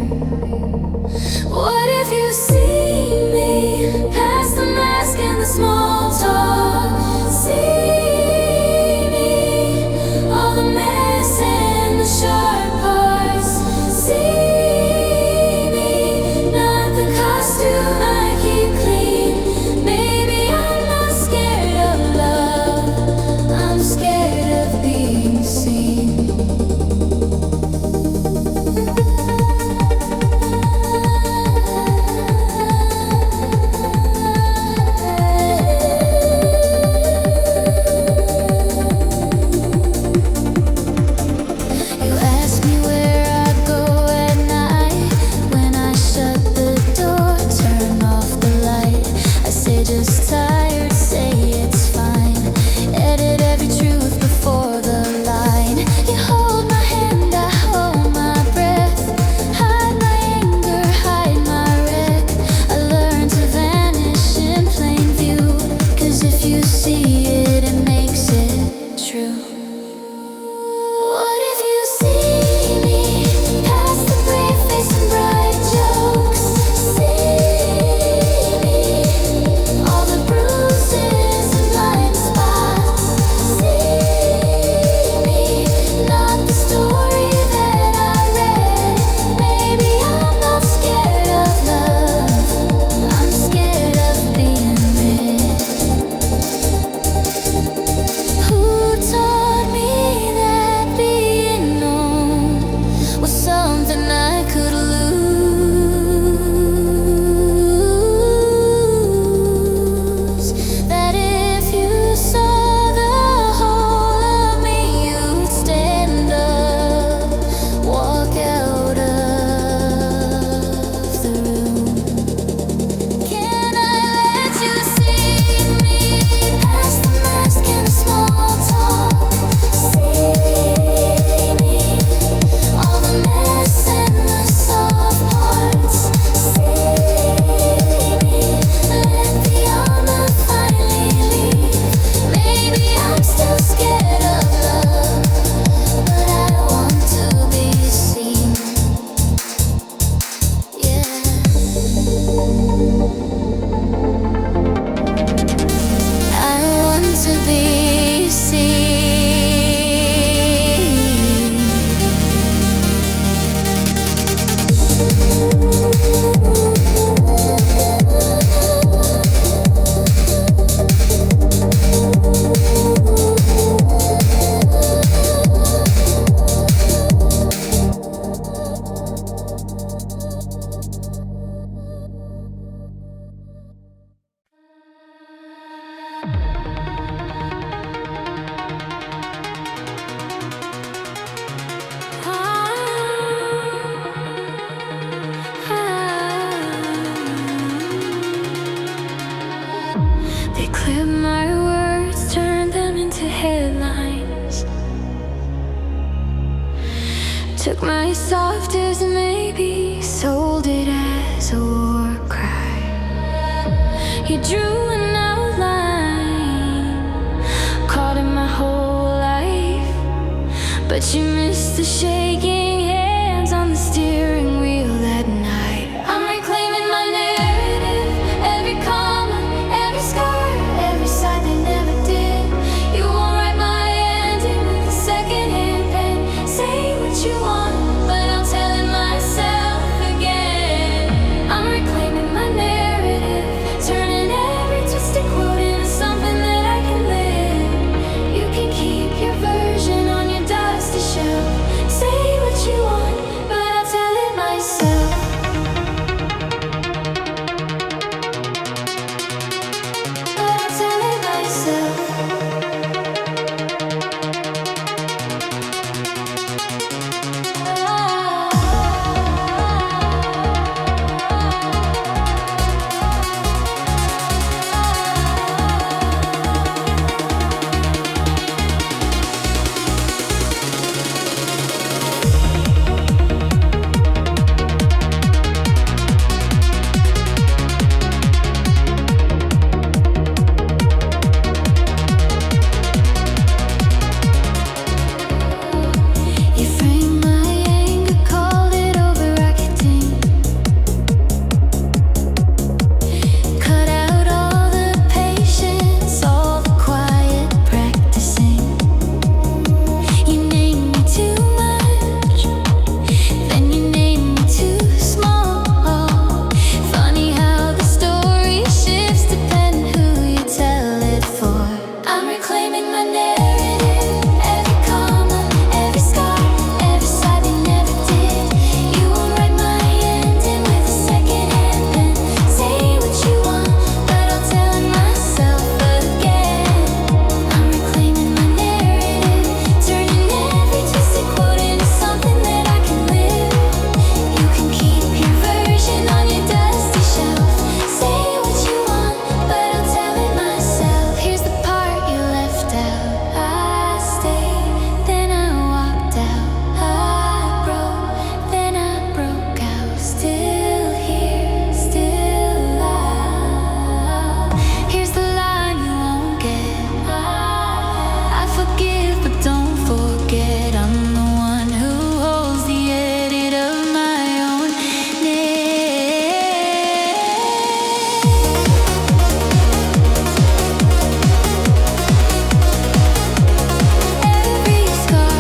S1: What if you see me past the mask and the small talk? See me, all the mess and the sharp parts. See me, not the costume I keep clean. Maybe I'm not scared of love, I'm scared of being seen. into headlines. Took my softest maybe, sold it as a war cry. You drew an outline, caught in my whole life, but you missed the shaking hands on the steering wheel that night. I'm reclaiming my narrative, every comma, every scar, every side they never did. You won't write my ending with a second-hand pen. Say what you want, but I'll tell it myself again. I'm reclaiming my narrative, turning every twisted quote into something that I can live. You can keep your version on your dusty shelf. Say what you want, but I'll tell it myself. But I'll tell it myself. You framed my anger, called it overacting. Cut out all the patience, all the quiet practicing. You named me too much, then you named me too small. Funny how the story shifts depending who you tell it for. I'm reclaiming my narrative, every comma, every scar, every side they never did. You won't write my ending with a second-hand pen. Say what you want, but I'll tell it myself again. I'm reclaiming my narrative, turning every twisted quote into something that I can live. You can keep your version on your dusty shelf. Say what you want, but I'll tell it myself. Here's the part you left out. I stayed, then I walked out. I broke, then I broke out. Still here, still alive. Here's the line you won't get. I forgive, but don't forget I'm the one who holds the edit of my own name. Every scar,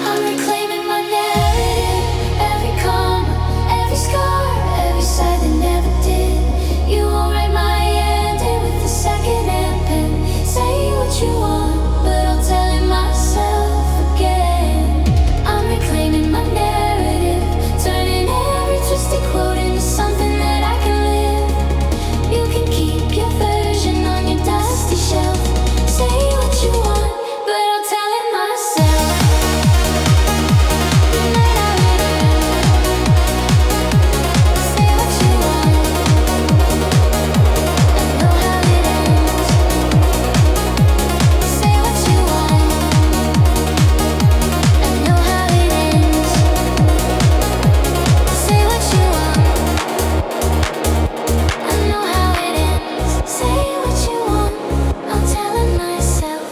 S1: I'm reclaiming my narrative, every comma, every scar, every side that never did. You won't write my ending with a second-hand pen. Say what you want, but I'll tell it myself again. I'm reclaiming my narrative, turning every twisted quote into something that I can live. You can keep your version on your dusty shelf. Say what you want, but I'll tell it myself. Say what you want, I know how it ends. Say what you want, I know how it ends. Say what you want, I know how it ends. Say what you want, I'm telling myself.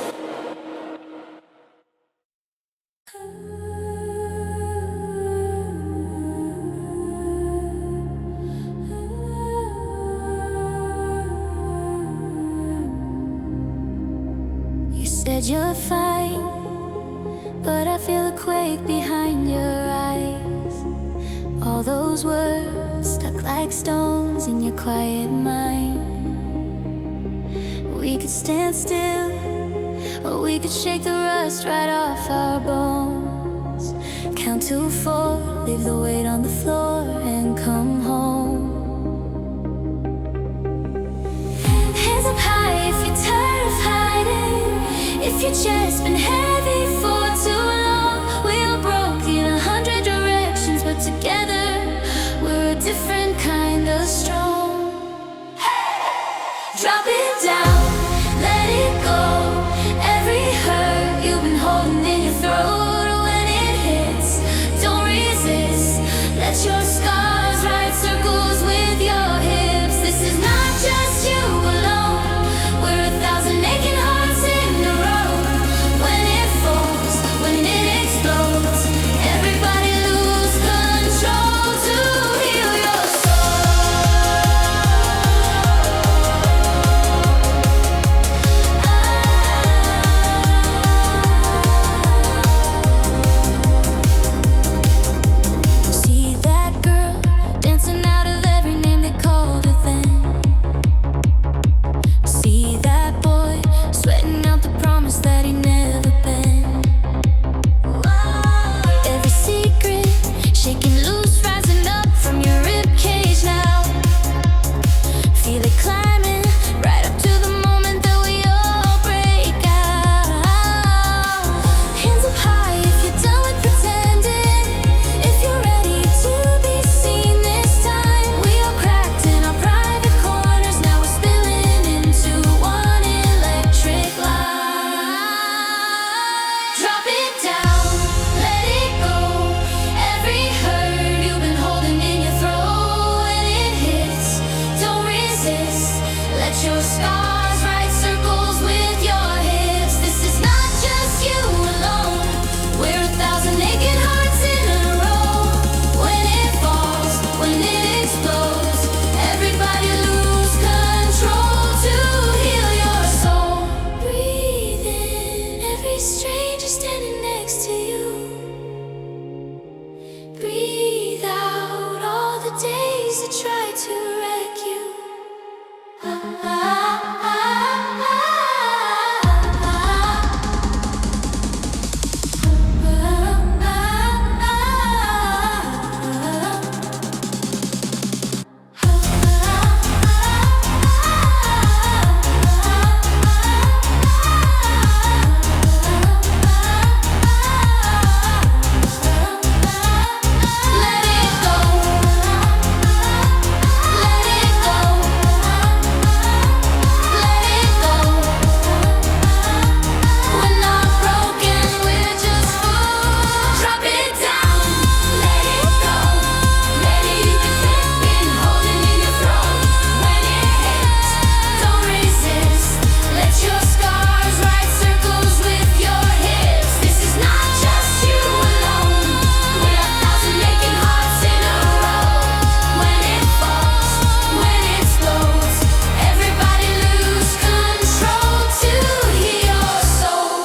S1: You said you're fine, but I feel a quake behind your eyes. All those words stuck like stones in your quiet mind. We could stand still, or we could shake the rust right off our bones. Count to 4, leave the weight on the floor and come home. Hands chest been heavy for too long. We are broken 100 directions, but together we're a different kind of strong. Drop it down, let it go. Every hurt you've been holding in your throat, when it hits, don't resist. Let your scars write circles with your hips. This is not just you alone. We're 1,000 aching hearts in a row. When it falls, when it explodes, everybody lose control to heal your See that girl dancing out of every name they called her then. See that boy sweating out the promise that he never been. Every secret shaking loose, rising up from your ribcage now. Feel it climbing right up to the moment that we all break out. Hands up high if you're done with pretending. If you're ready to be seen this time. We are cracked in our private corners. Now we're spilling into one electric light. Drop it down, let it go. Every hurt you've been holding in your throat, when it hits, don't resist. Let your scars write circles with your hips. This is not just you alone. We're 1,000 aching hearts in a row. When it falls, when it explodes, everybody lose control to heal your soul. Breathe in every stranger standing next to you. Breathe out all the days that tried to wreck you. Let it go. Let it go. Let it go. We're not broken, we're just fools. Drop it down, let it go. Let it been holding in your throat. When it hits, don't resist. Let your scars write circles with your hips. This is not just you alone. We're 1,000 aching hearts in a row. When it falls, when it explodes, everybody lose control to heal your soul.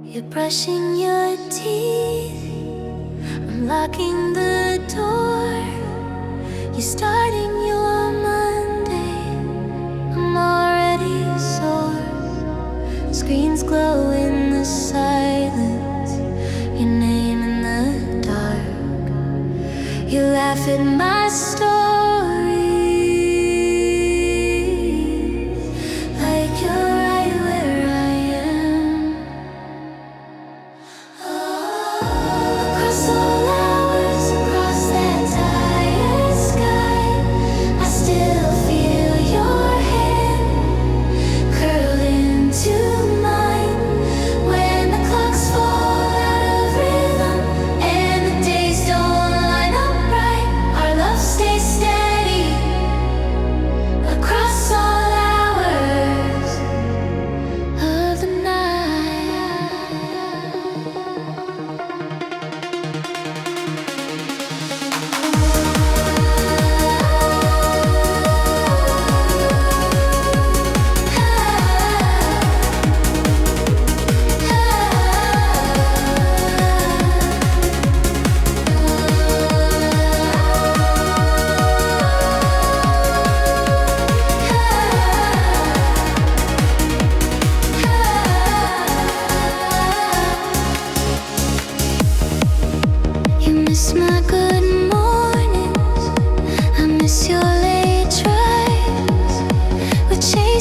S1: You're brushing your teeth, unlocking the door. You're starting your Monday. I'm already sore. Screens glow in the silence. Your name in the dark. You laugh at my stories, like you're right where I am. Across all hours, across that tired sky, I still feel your hand curled into mine. When the clocks fall out of rhythm and the days don't line up right, our love stays steady across all hours of the night. You miss my good mornings, I miss your late drives. We're chasing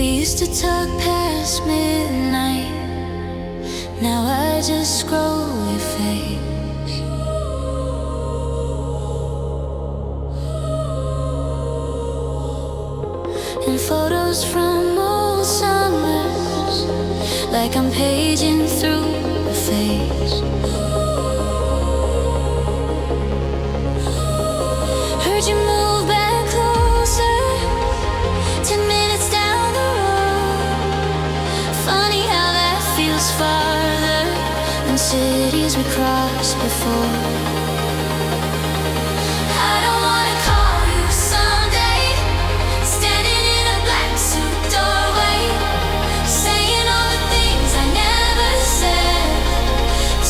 S1: We used to talk past midnight. Now I just scroll your face. And photos from old summers, like I'm paging through a phase. Heard you move back closer, 10 minutes down the road. Funny how that feels farther than cities we crossed before. I don't wanna call you someday, standing in a black suit doorway, saying all the things I never said.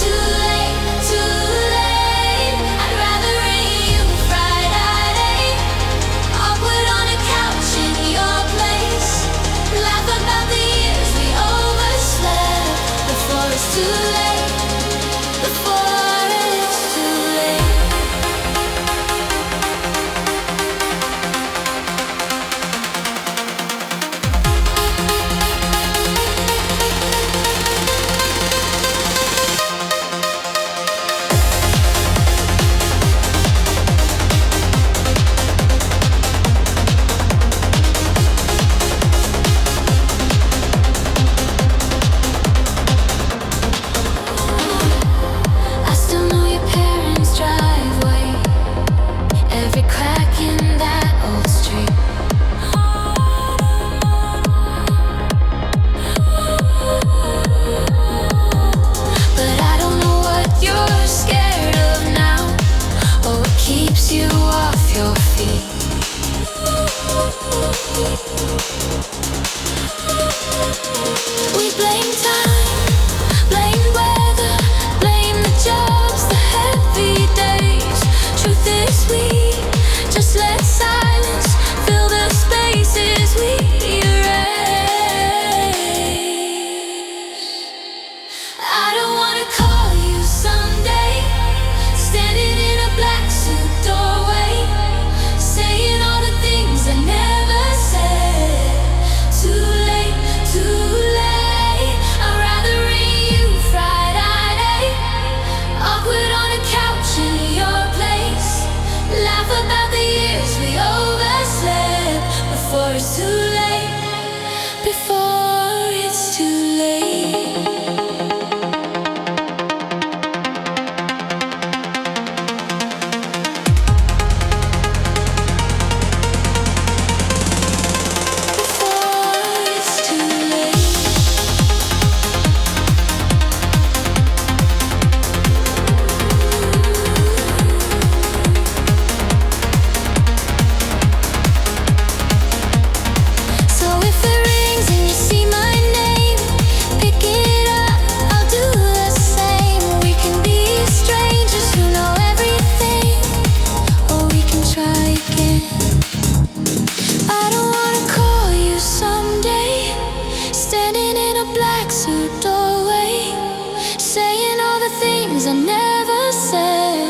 S1: Too late, too late. I'd rather ring you Friday, awkward on a couch in your place, laugh about the years we overslept before it's too late, before it's too late. I still know your parents' driveway, every crack in that old street. But I don't know what you're scared of now, or what keeps you off your feet. We blame time, blame weather, blame the jobs, the heavy days. Truth is we just let silence fill the spaces we erase. I don't wanna call you someday, standing in a black suit doorway, saying all the things I never said. Too late, too late. I'd rather ring you Friday, awkward on a couch in your place, laugh about the years we overslept before it's too late, before it's too late. Before it's too late. So if it rings and you see my name, pick it up, I'll do the same. We can be strangers who know everything, or we can try again. I don't wanna call you someday, standing in a black suit doorway, saying all the things I never said.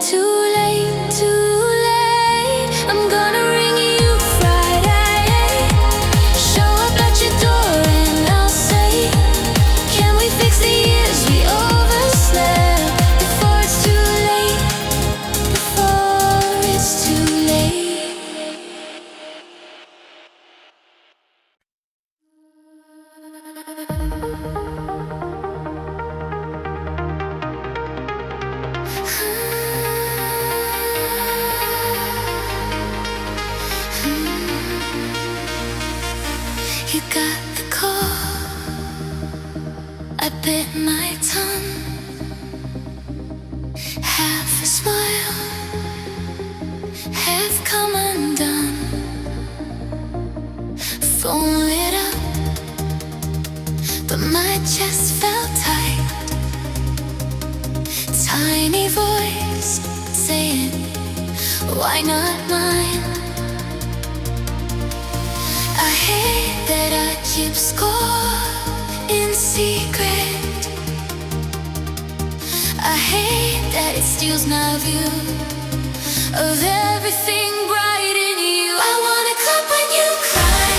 S1: Too late, too late. I'm gonna ring you Friday, show up at your door and I'll say, can we fix the years we overslept before it's too late, before it's too late. You got the call, I bit my tongue, half a smile, half come undone. Phone lit up, but my chest felt tight. Tiny voice saying, why not mine? I hate that I keep score in secret. I hate that it steals my view of everything bright in you. I wanna clap when you cry,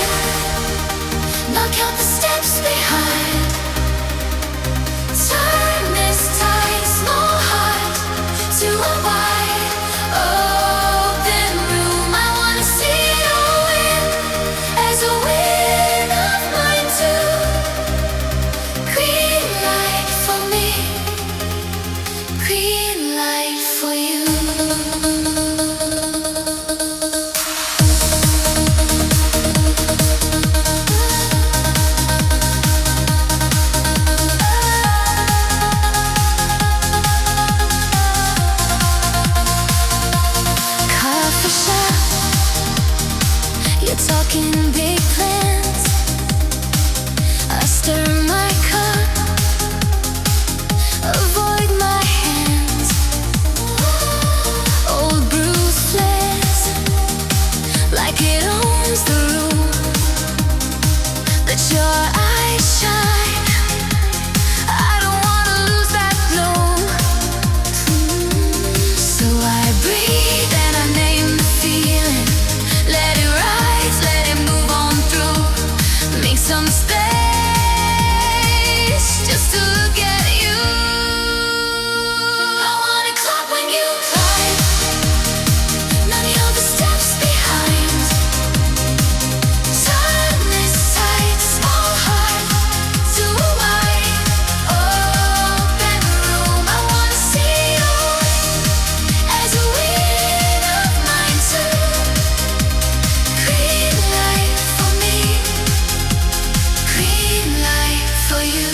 S1: making big plans. I stir my cup, avoid my hands. Old bruised flares, like it owns the room. Let your eyes shine, I don't wanna lose that glow. So I breathe and I name the feeling. Let it rise, let it move on through. Make some space just to look at you. I wanna clap when you climb, none of the steps behind. Turn this tight, small heart to a wide open room. I wanna see you as a win of mine too. Green light for me, green light for you.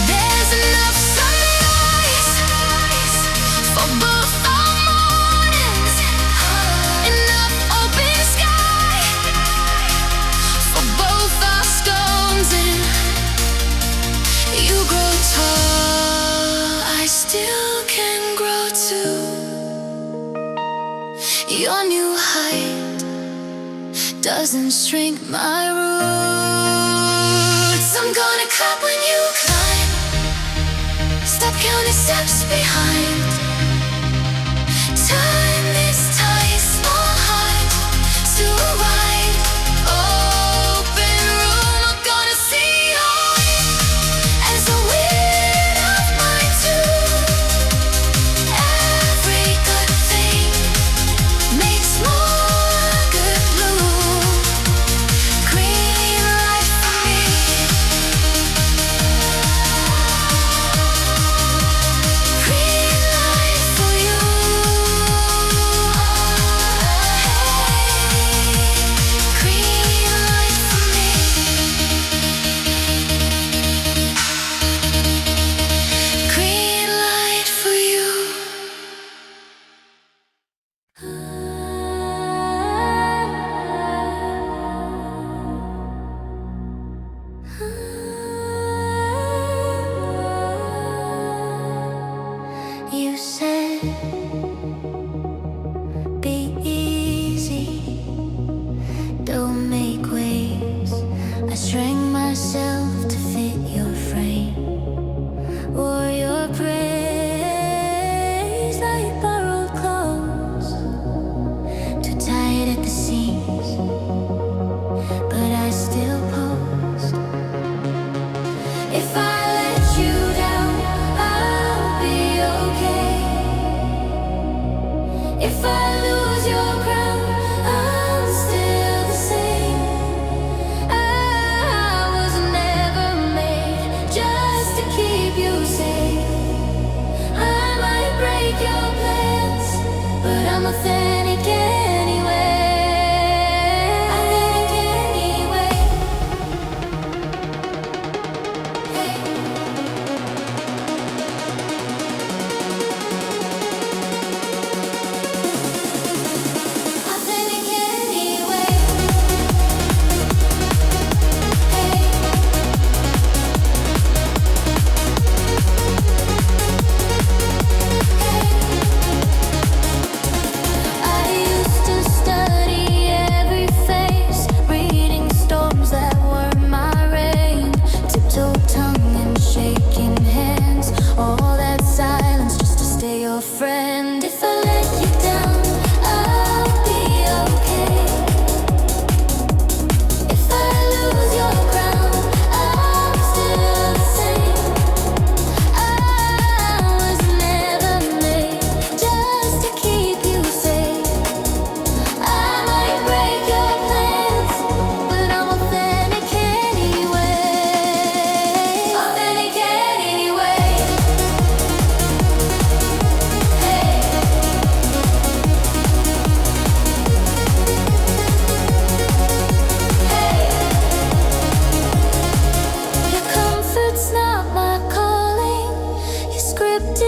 S1: There's enough sunrise for both our mornings, enough open sky for both our stones. And you grow tall, I still can grow too. Your new height doesn't shrink my roots. I'm gonna clap when you climb, stop counting steps behind. Turn this tight, small heart to a wide open room. I'm gonna see you as a win of mine too. Every good thing makes more good bloom. Green light for me, green light for you. Green light for me, green light for you. You said, be easy, don't make waves. I strang myself to fit your frame, or your praise like borrowed clothes, too tight at the seams, but I still post. If I let you down, I'll be okay.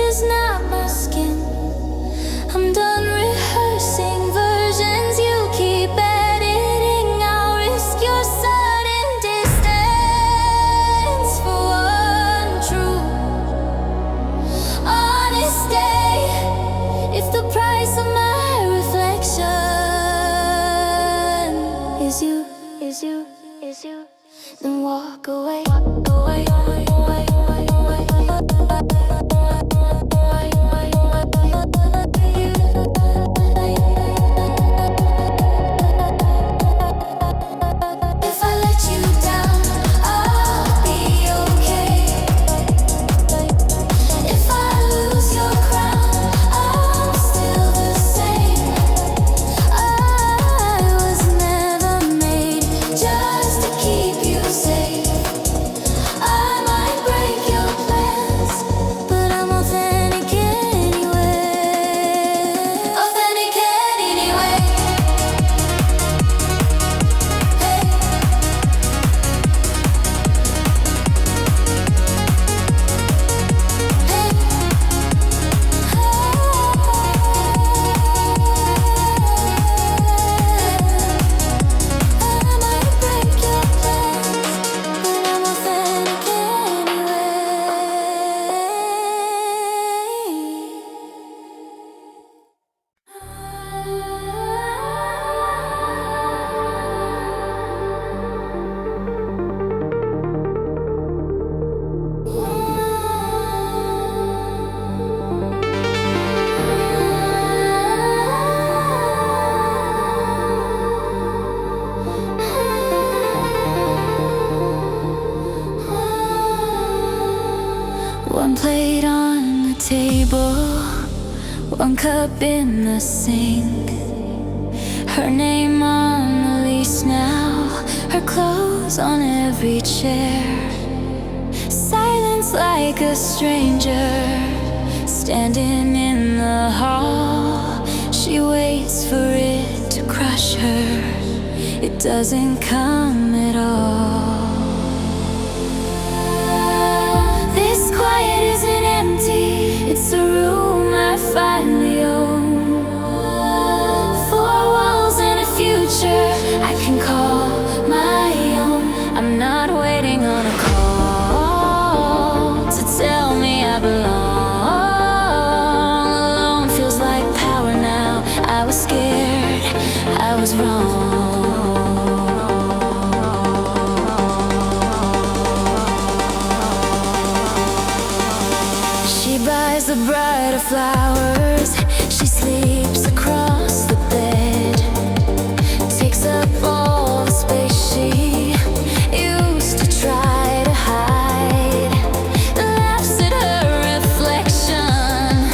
S1: is not my skin. I'm done rehearsing versions you keep editing. I'll risk your sudden distance for one true honest day. If the price of my reflection is you, then walk away. If I let you down, I'll be okay. If I lose your crown, I'm still the same. I was never made just to keep you safe. I might break your plans, but I'm authentic anyway. Authentic anyway. Hey. One plate on the table, one cup in the sink. Her name on the lease now, her clothes on every chair. Silence like a stranger, standing in the hall. She waits for it to crush her, it doesn't come at all. This quiet isn't empty, it's a room I finally own. Four walls and a future I can call my own. I'm not waiting on a call to tell me I belong. Alone feels like power now. I was scared, I was wrong. She buys the bride of flowers, she sleeps across the bed, takes up all the space she used to try to hide, laughs at her reflection,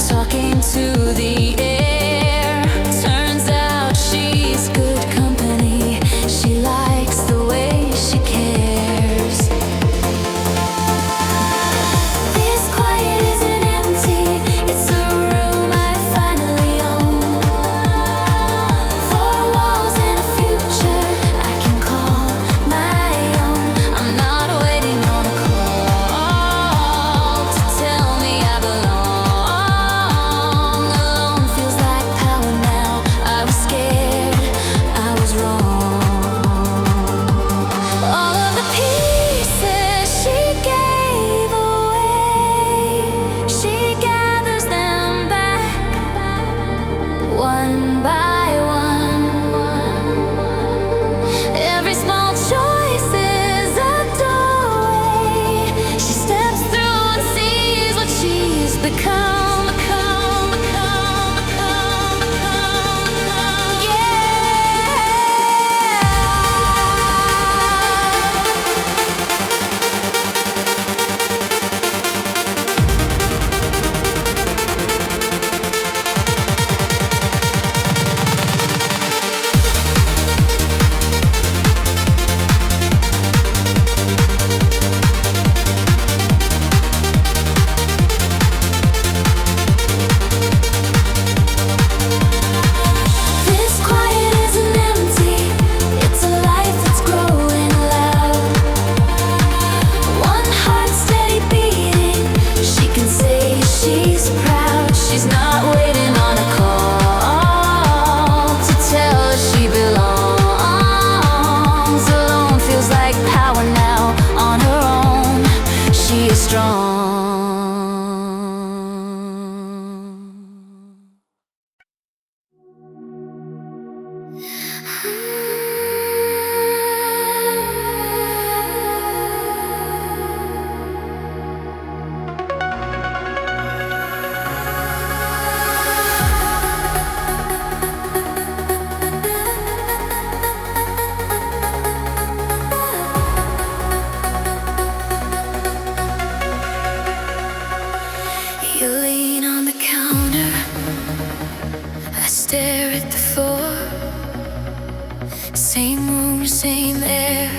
S1: talking to the air. Turns out she's good company, she likes the way she cares. This quiet isn't empty, it's a room I finally own. she's not waiting on a call to tell her she belongs. Alone feels like power now on her own. She is strong.
S2: Stare at the floor. Same room, same air,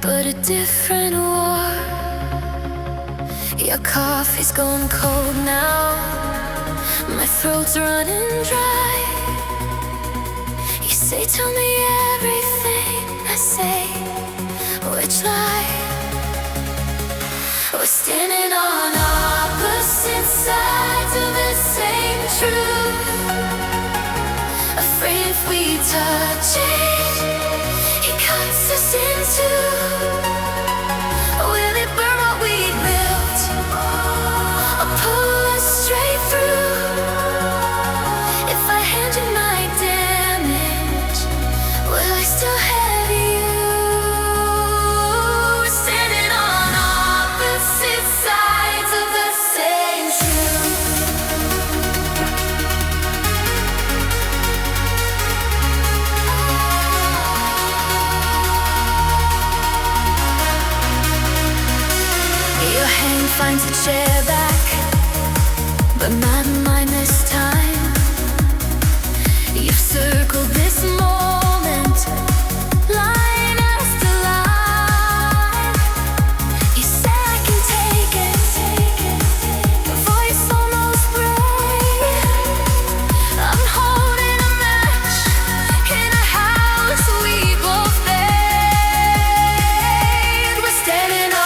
S2: but a different war. Your coffee's gone cold now. My throat's running dry. You say, tell me everything. I say, which lie? We're standing on opposite sides of the same truth. Afraid if we touch it, it cuts us in two. Will it burn what we built, or pull us straight through? If I hand you my damage, will I still have you? We're standing on opposite sides of the same truth. Finds a chair back, but not mine this time. You've circled this moment, line after line. You say I can take it, your voice almost brave. I'm holding a match in a house we both made. We're standing on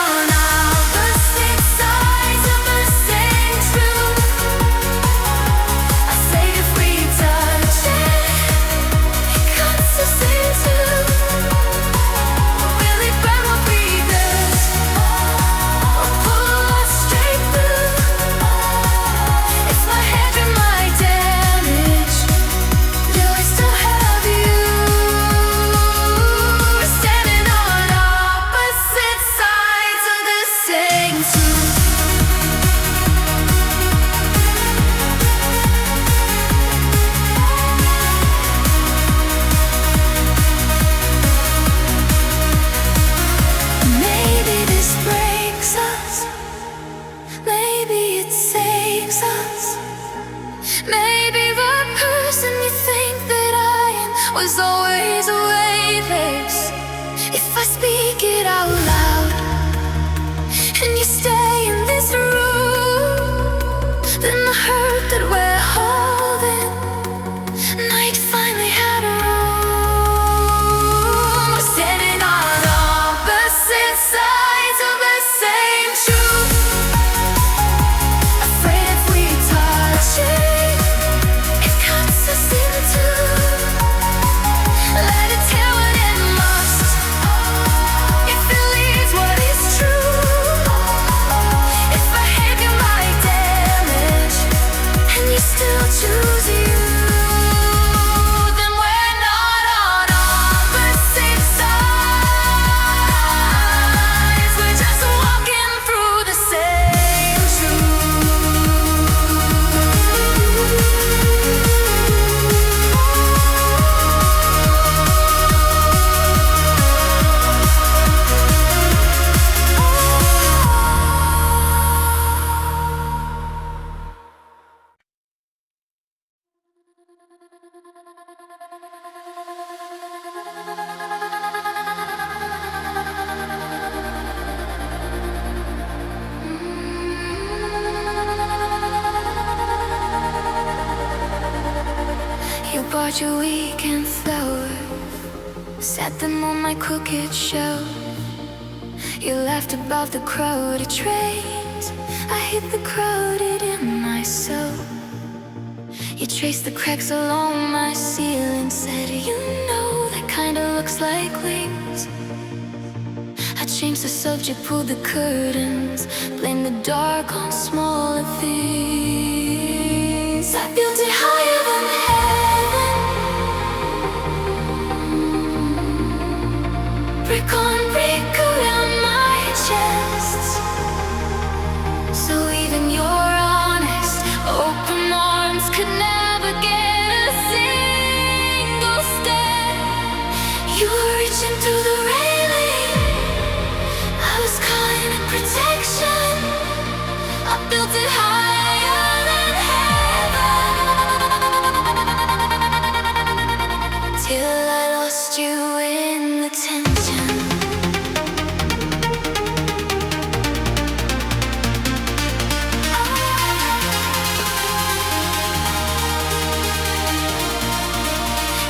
S2: was always a weightless. If I speak it out loud and you stay in this room, then the hurt that we're holding, night finally had a room. We're standing on opposite sides of the same truth. Afraid if we touch it, it cuts us in two. Let it tear what it must, if it leaves what is true. If I hand you my damage, and you still choose you, then we're not on opposite sides. We're just walking through the same You bought your weekend flowers, set them on my crooked shelf. You laughed about the crowded trains, I hit the crowded in myself. traced the cracks along my ceiling. Said, you know, that kinda looks like wings. I changed the subject, pulled the curtains, blamed the dark on smaller things. I built it higher than heaven, brick on brick around my chest. So even your honest, open arms could never get a single step. You were reaching through the railing, I was calling it protection. I built it higher than heaven, till I lost you in the tension.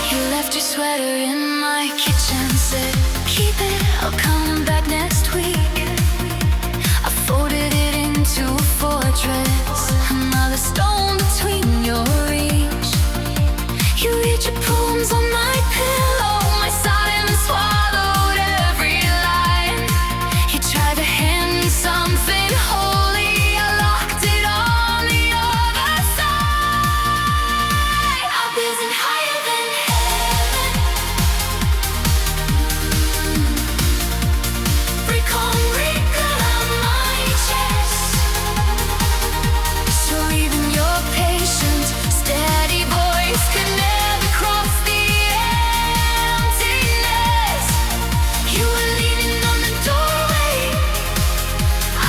S2: You left your sweater in my kitchen, said, keep it, I'll come back next week. I folded it into a fortress, another stone between your reach. You read your poems on my pillow, my silence swallowed every line. You tried to hand me something holy, I locked it on the other side. I've risen higher than heaven, brick on brick around my chest. So even your patient, steady voice could never cross the emptiness. You were leaning on the doorway,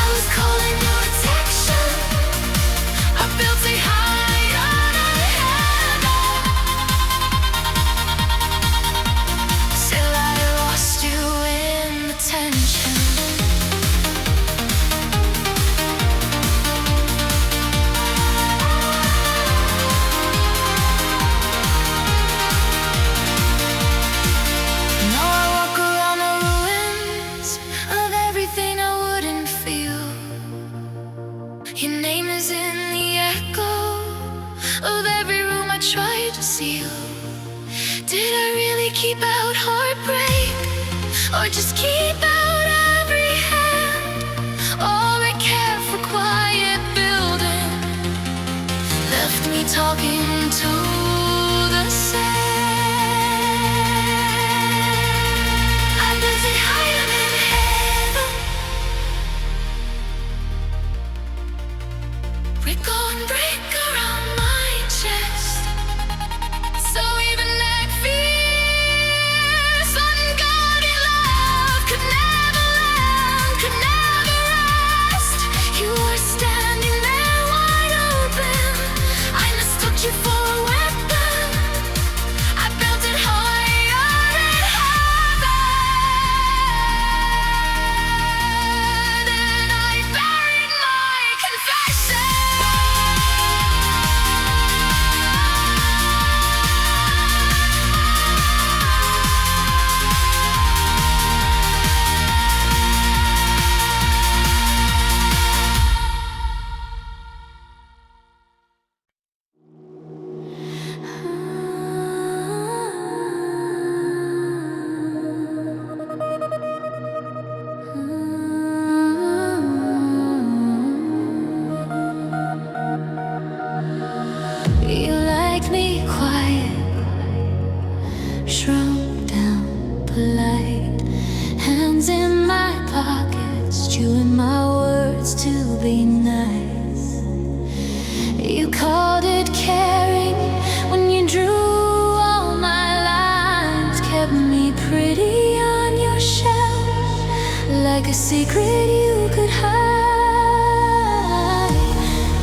S2: I was calling your protection. I built it higher than heaven, till I lost you in the tension. Now I walk around the ruins of everything I wouldn't feel. Your name is in the echo of every room I tried to seal. Did I really keep out heartbreak, or just keep out every hand? All I care for quiet building left me talking to the sand. I built it higher than heaven, brick on brick around my chest. So even that fierce, unguarded love could never land, could never rest. You were standing there wide open, I mistook you for a weapon. I built it higher than heaven, and I buried my confession. You liked me quiet, shrunk down, polite, hands in my pockets, chewing my words to be nice. You called it caring when you drew all my lines, kept me pretty on your shelf, like a secret you could hide.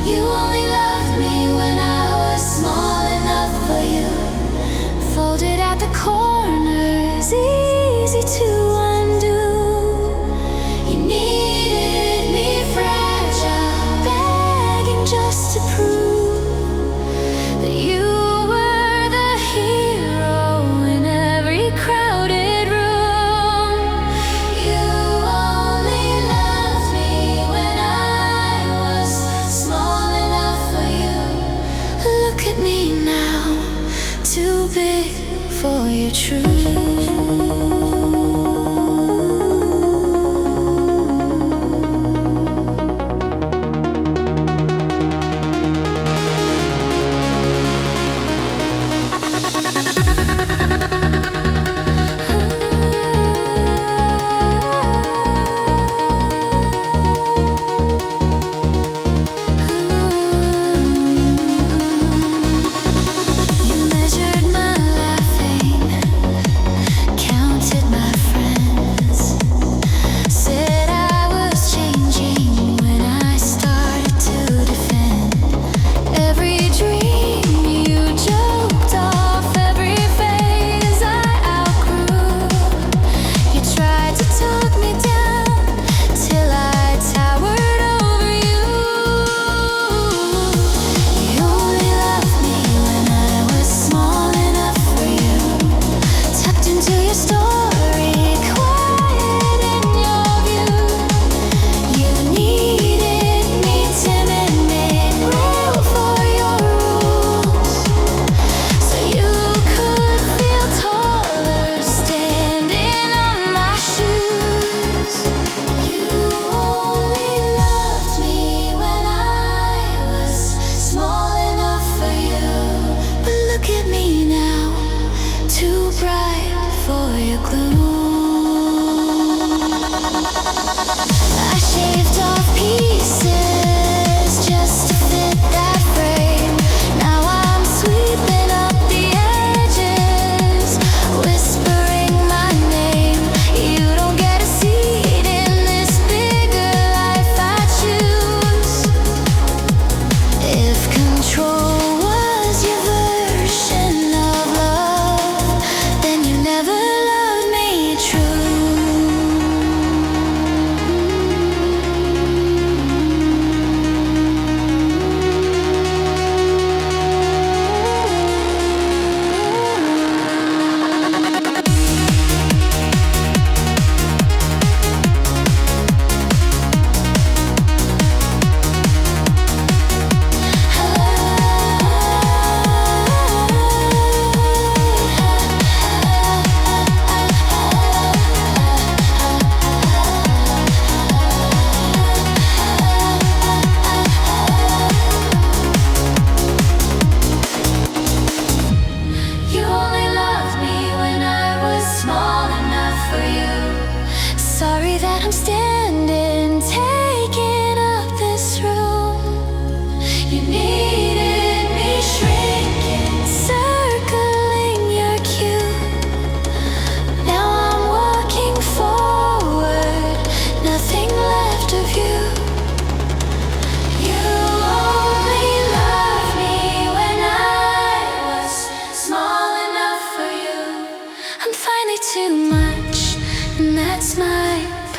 S2: You only loved me when I was small enough for you, folded at the corners, easy to undo. You needed me fragile, begging just to prove that you were the hero in every crowded room. You only loved me when I was small enough for you. Look at me now. big for your truth.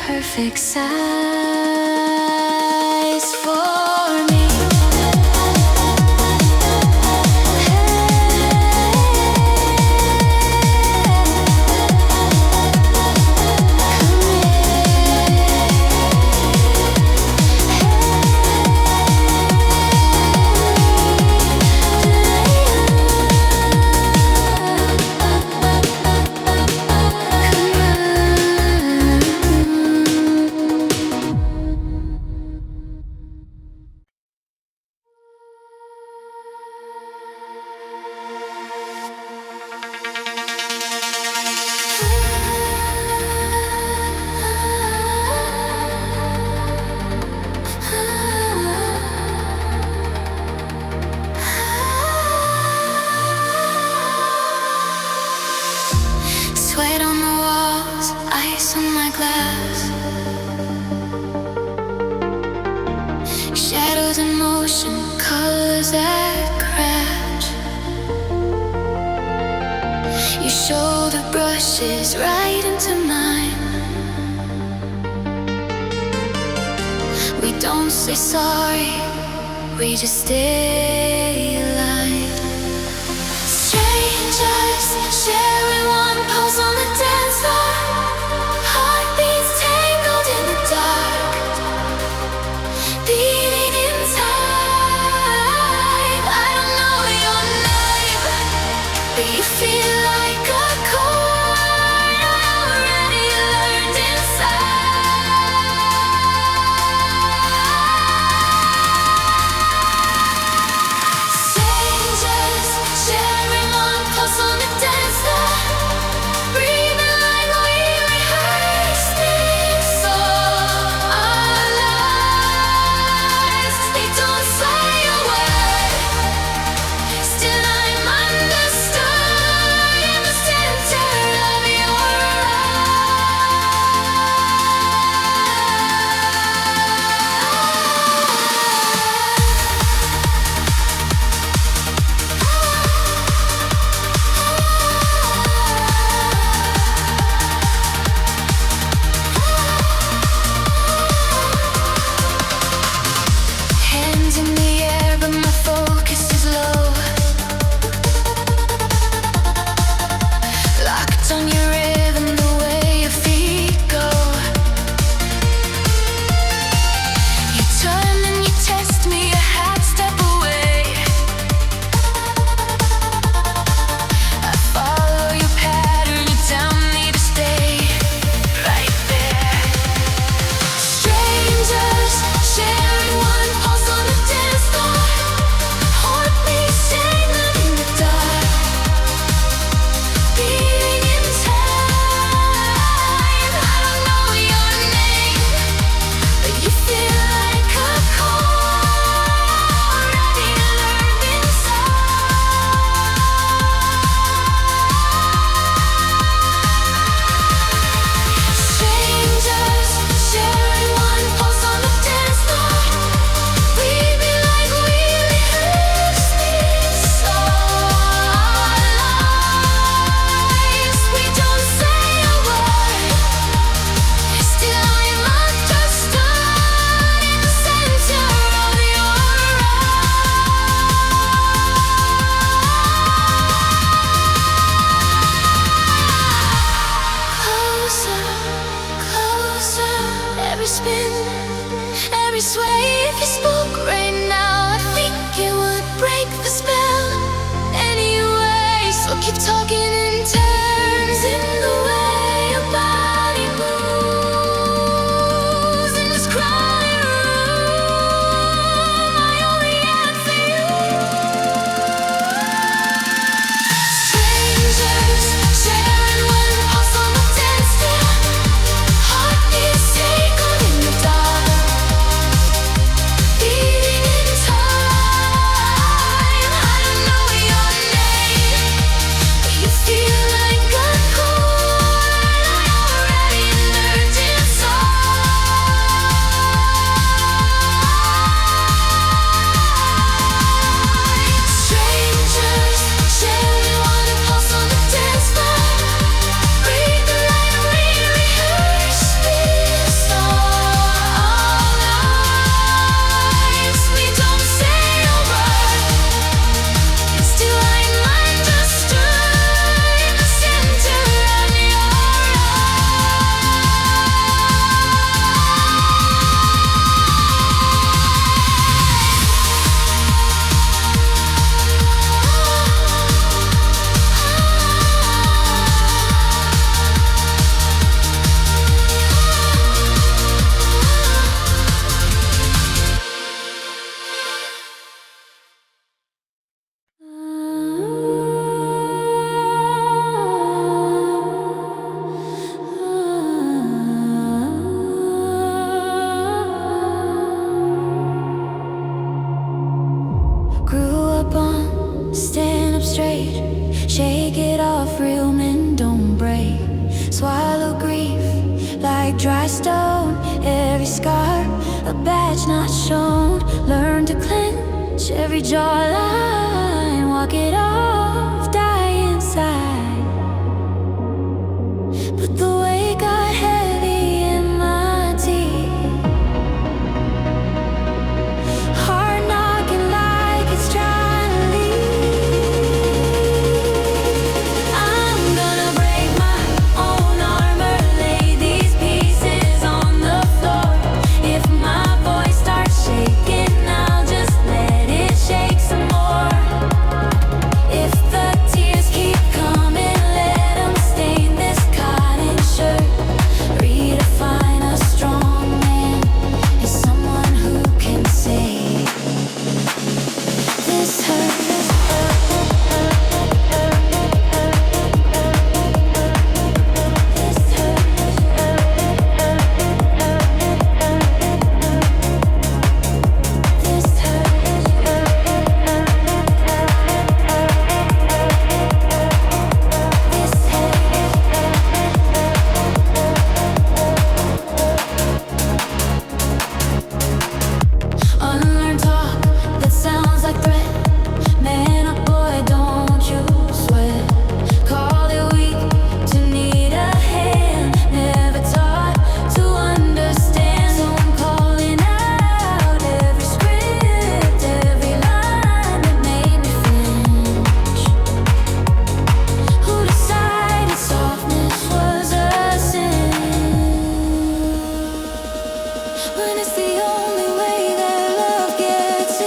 S1: Perfect size for me. Sweat on the walls, ice on my glass. Shadows in motion, colors that crash. Your shoulder brushes right into mine. We don't say sorry, we just stay alive. Strangers sharing one pulse on the dance floor. Heartbeats tangled in the dark, beating in time. I don't know your name, but you feel
S2: Grew up on stand up straight, shake it off, real men don't break. Swallow grief like dry stone, every scar a badge not shown. Learn to clench every jawline, walk it off, die inside. But the weight got heavy in my teeth, heart knocking like it's trying to leave. I'm gonna break my own armor, lay these pieces on the floor. If my voice starts shaking, I'll just let it shake some more. If the tears keep coming, let them stain this cotton shirt. Redefine a strong man as someone who can say, this hurts. Unlearned talk that sounds like threat. Man up, boy, don't you sweat. Call it weak to need a hand. Never taught to understand. So I'm calling out every script, every line that made me flinch. Who decided softness was a sin? When it's the only way that love gets in.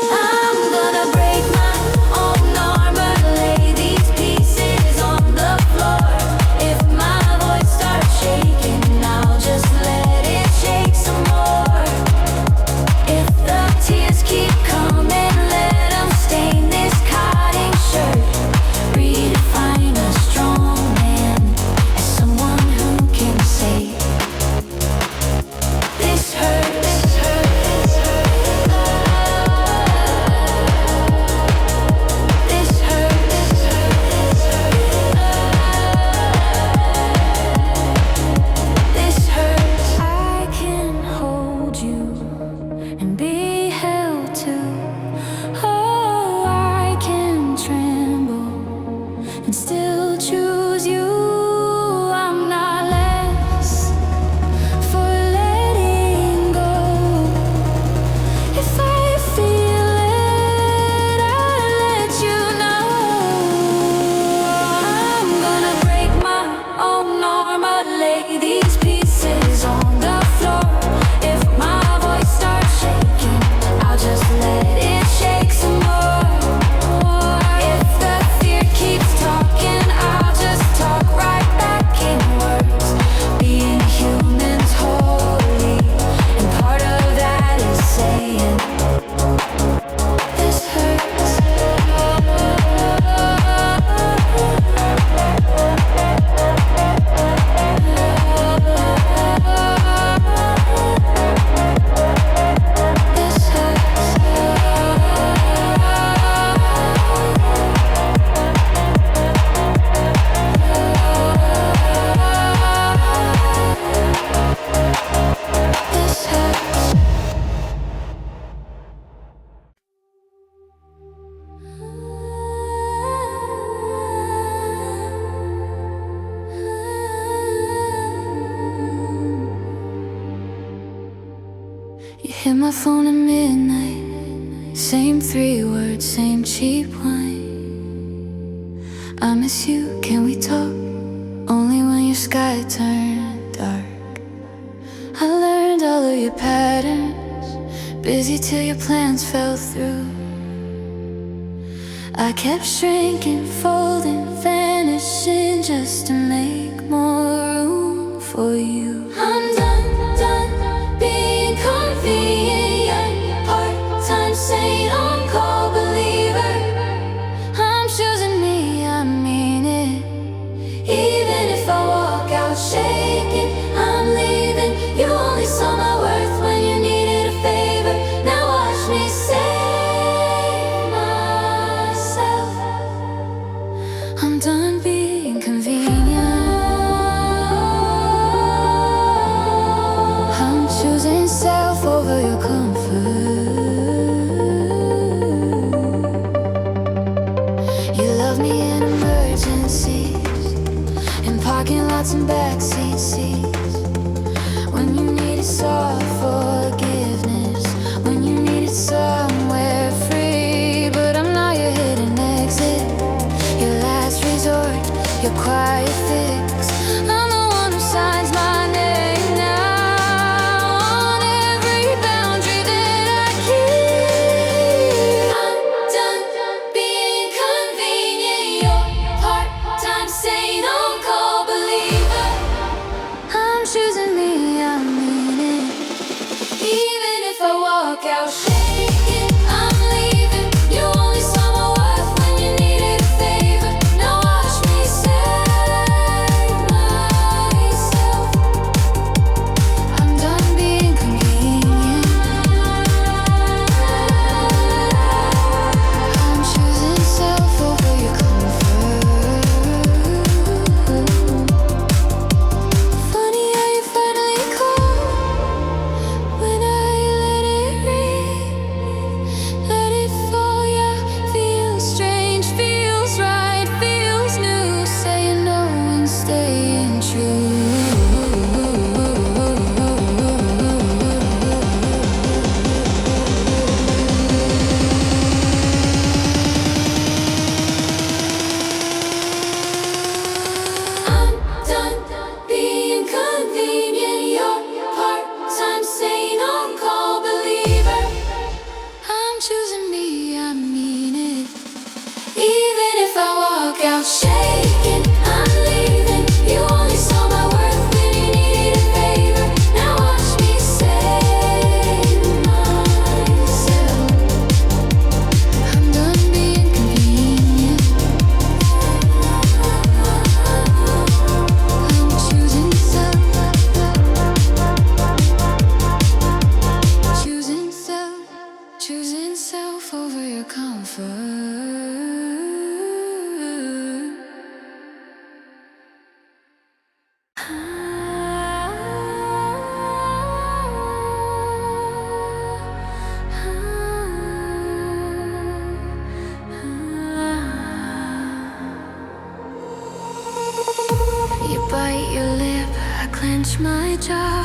S2: I'm gonna break my own armor, lay these pieces on the floor. If my voice starts shaking, I'll just let it shake some more. If the tears keep coming, let them stain this cotton shirt. Redefine a strong man as someone who can say, this hurts. This hurts. This hurts. This hurts. I can hold you and be held to. Oh, I can tremble and still choose you. I'm not less for letting go. If I feel it, I'll let you know. I'm gonna break my own armor, lay these pieces on the floor. If my voice starts shaking, I'll just let it shake some more. If the fear keeps talking, I'll just talk right back in words. Being human's holy, and part of that is saying, this hurts. This hurts. This hurts. You hit my phone at midnight, same 3 words, same cheap wine. I miss you, can we talk? Only when your sky turned dark. I learned all of your patterns, busy till your plans fell through. I kept shrinking, folding, vanishing just to make more room for you. I'm done being convenient, part-time saint, on-call believer. I'm choosing me, I mean it. Even if I walk out shaking, I'm leaving. You only saw my worth when you needed a favor. Now buy a fix. I'm the one who signs my name now on every boundary that I keep. I'm done being convenient, your part-time sane on-call believer. I'm choosing me, I mean it. Even if I walk out shaking, I'm leaving. You only saw my worth when you needed a favor. Now watch me save myself. I'm done being convenient. I'm choosing self over your comfort. Funny how you finally call when I let it read. Let it fall, yeah. Feels strange, feels right, feels new. Saying no and staying true. I'm done being convenient, your part-time sane on-call believer. I'm choosing me, I mean it. Even if I walk out shaking, I'm leaving. You only saw my worth when you needed a favor. Now watch me save myself. I'm done being convenient. I'm choosing self. Choosing self over your comfort. You bite your lip, I clench my jaw.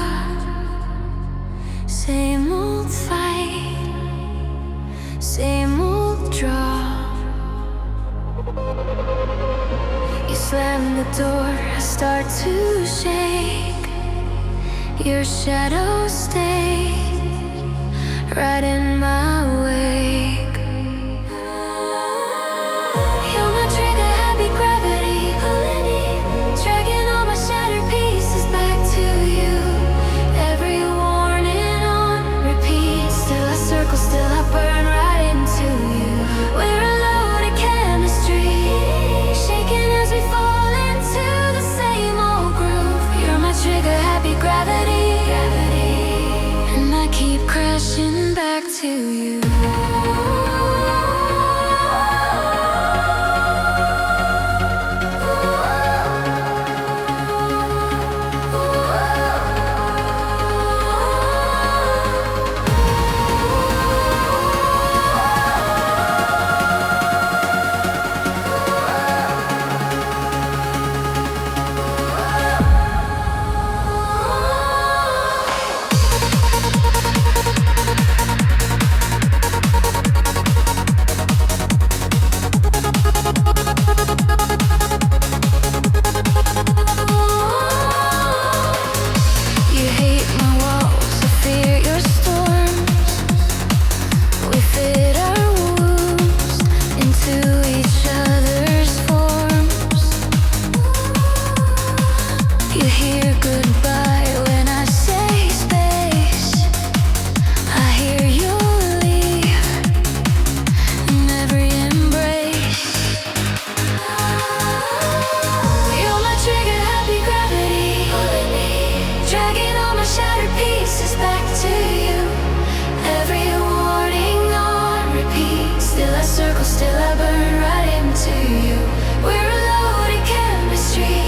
S2: Same old fight, same old draw. You slam the door, I start to shake. Your shadow stays right in my wake. You're my trigger, happy gravity pulling me, dragging all my shattered pieces back to you. Every warning on repeat. Still I circle, still I burn right into you. We're a loaded chemistry, shaking as we fall into the same old groove. You're my trigger, happy gravity. And I keep crashing back to you. You hate my walls, I fear your storms. We fit our wounds into each other's forms. You hear goodbye when I say space. I hear you leave in every embrace. You're my trigger, happy gravity pulling me, dragging all my shattered pieces back to you. Every warning on repeat. Still I circle, still I burn right into you. We're a loaded chemistry,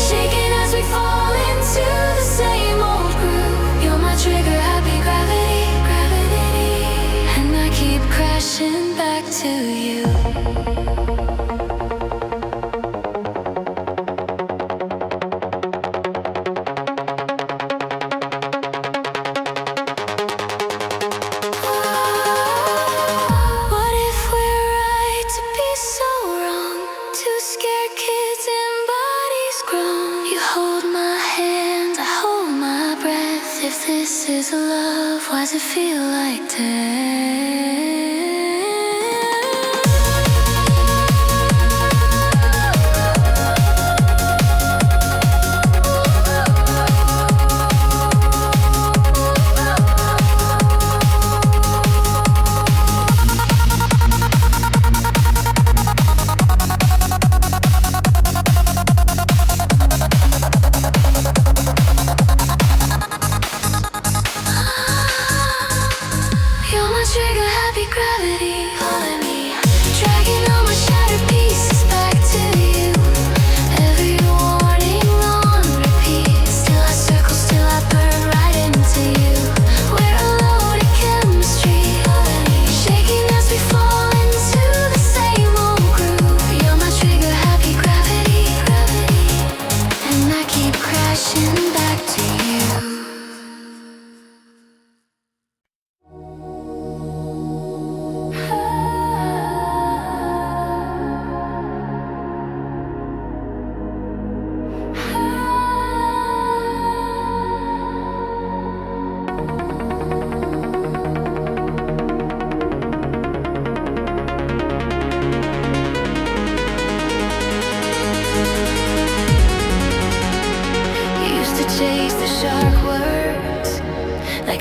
S2: shaking as we fall into the same old groove. You're my trigger, happy gravity. And I keep crashing back to you. What if we're right to be so wrong? Two scared kids in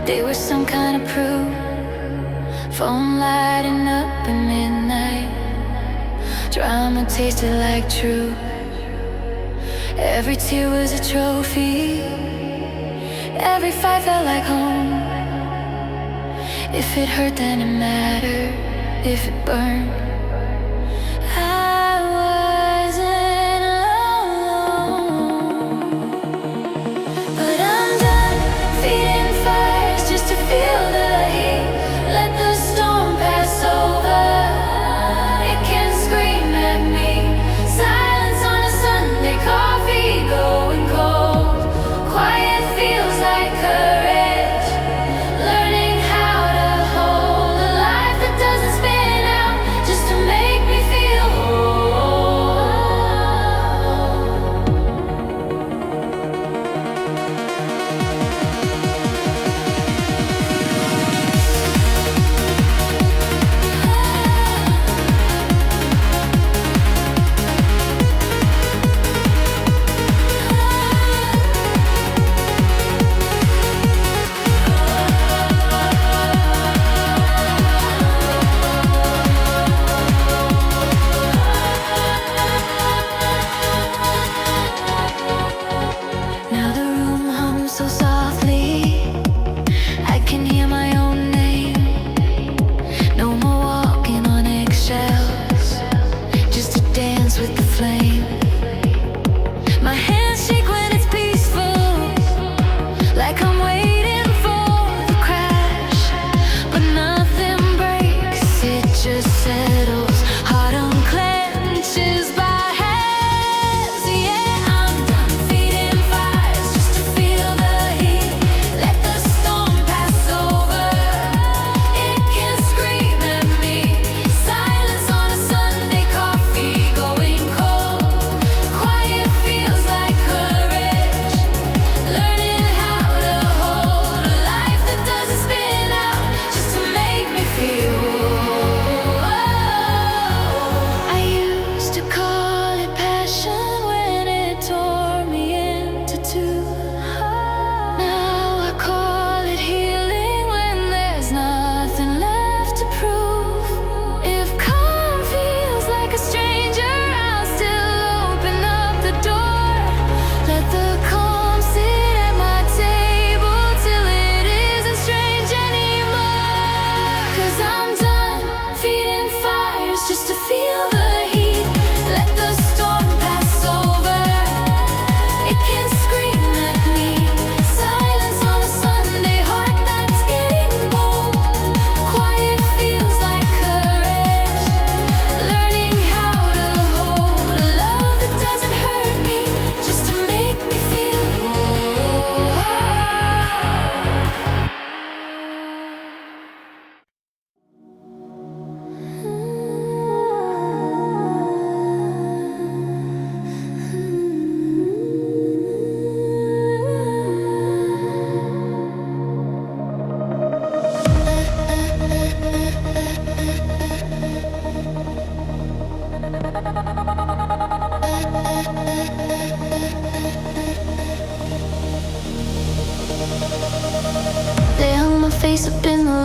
S2: They were some kind of proof. Phone lighting up at midnight. Drama tasted like truth. Every tear was a trophy. Every fight felt like home. If it hurt, then it mattered. If it burned, I wasn't alone. But I'm done feeding fires just to feel the heat. Let the storm pass over. It can scream at me. Silence on a Sunday, coffee going cold. Quiet feels like courage. Learning how to hold a life that doesn't spin out, just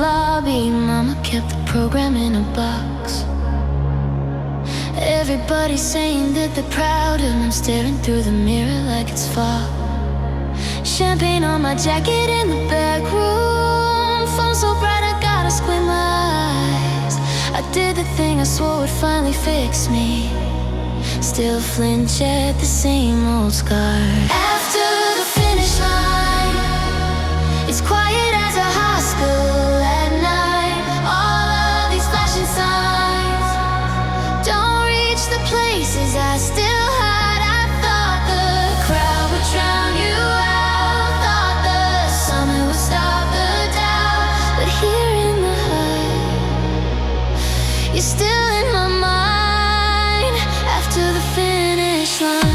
S2: lobby, mama kept the program in a box. Everybody's saying that they're proud, and I'm staring through the mirror like it's fog. Champagne on my jacket in the back room. Phone so bright I gotta squint my eyes. I did the thing I swore would finally fix me. Still flinch at the same old scar. After the finish line, it's quiet as a hospital at night. All of these flashing signs don't reach the places I still hide. I thought the crowd would drown you out, thought the summit would stop the doubt. But here in the high, you're still in my mind. After the finish line,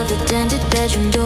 S2: the dented bedroom door.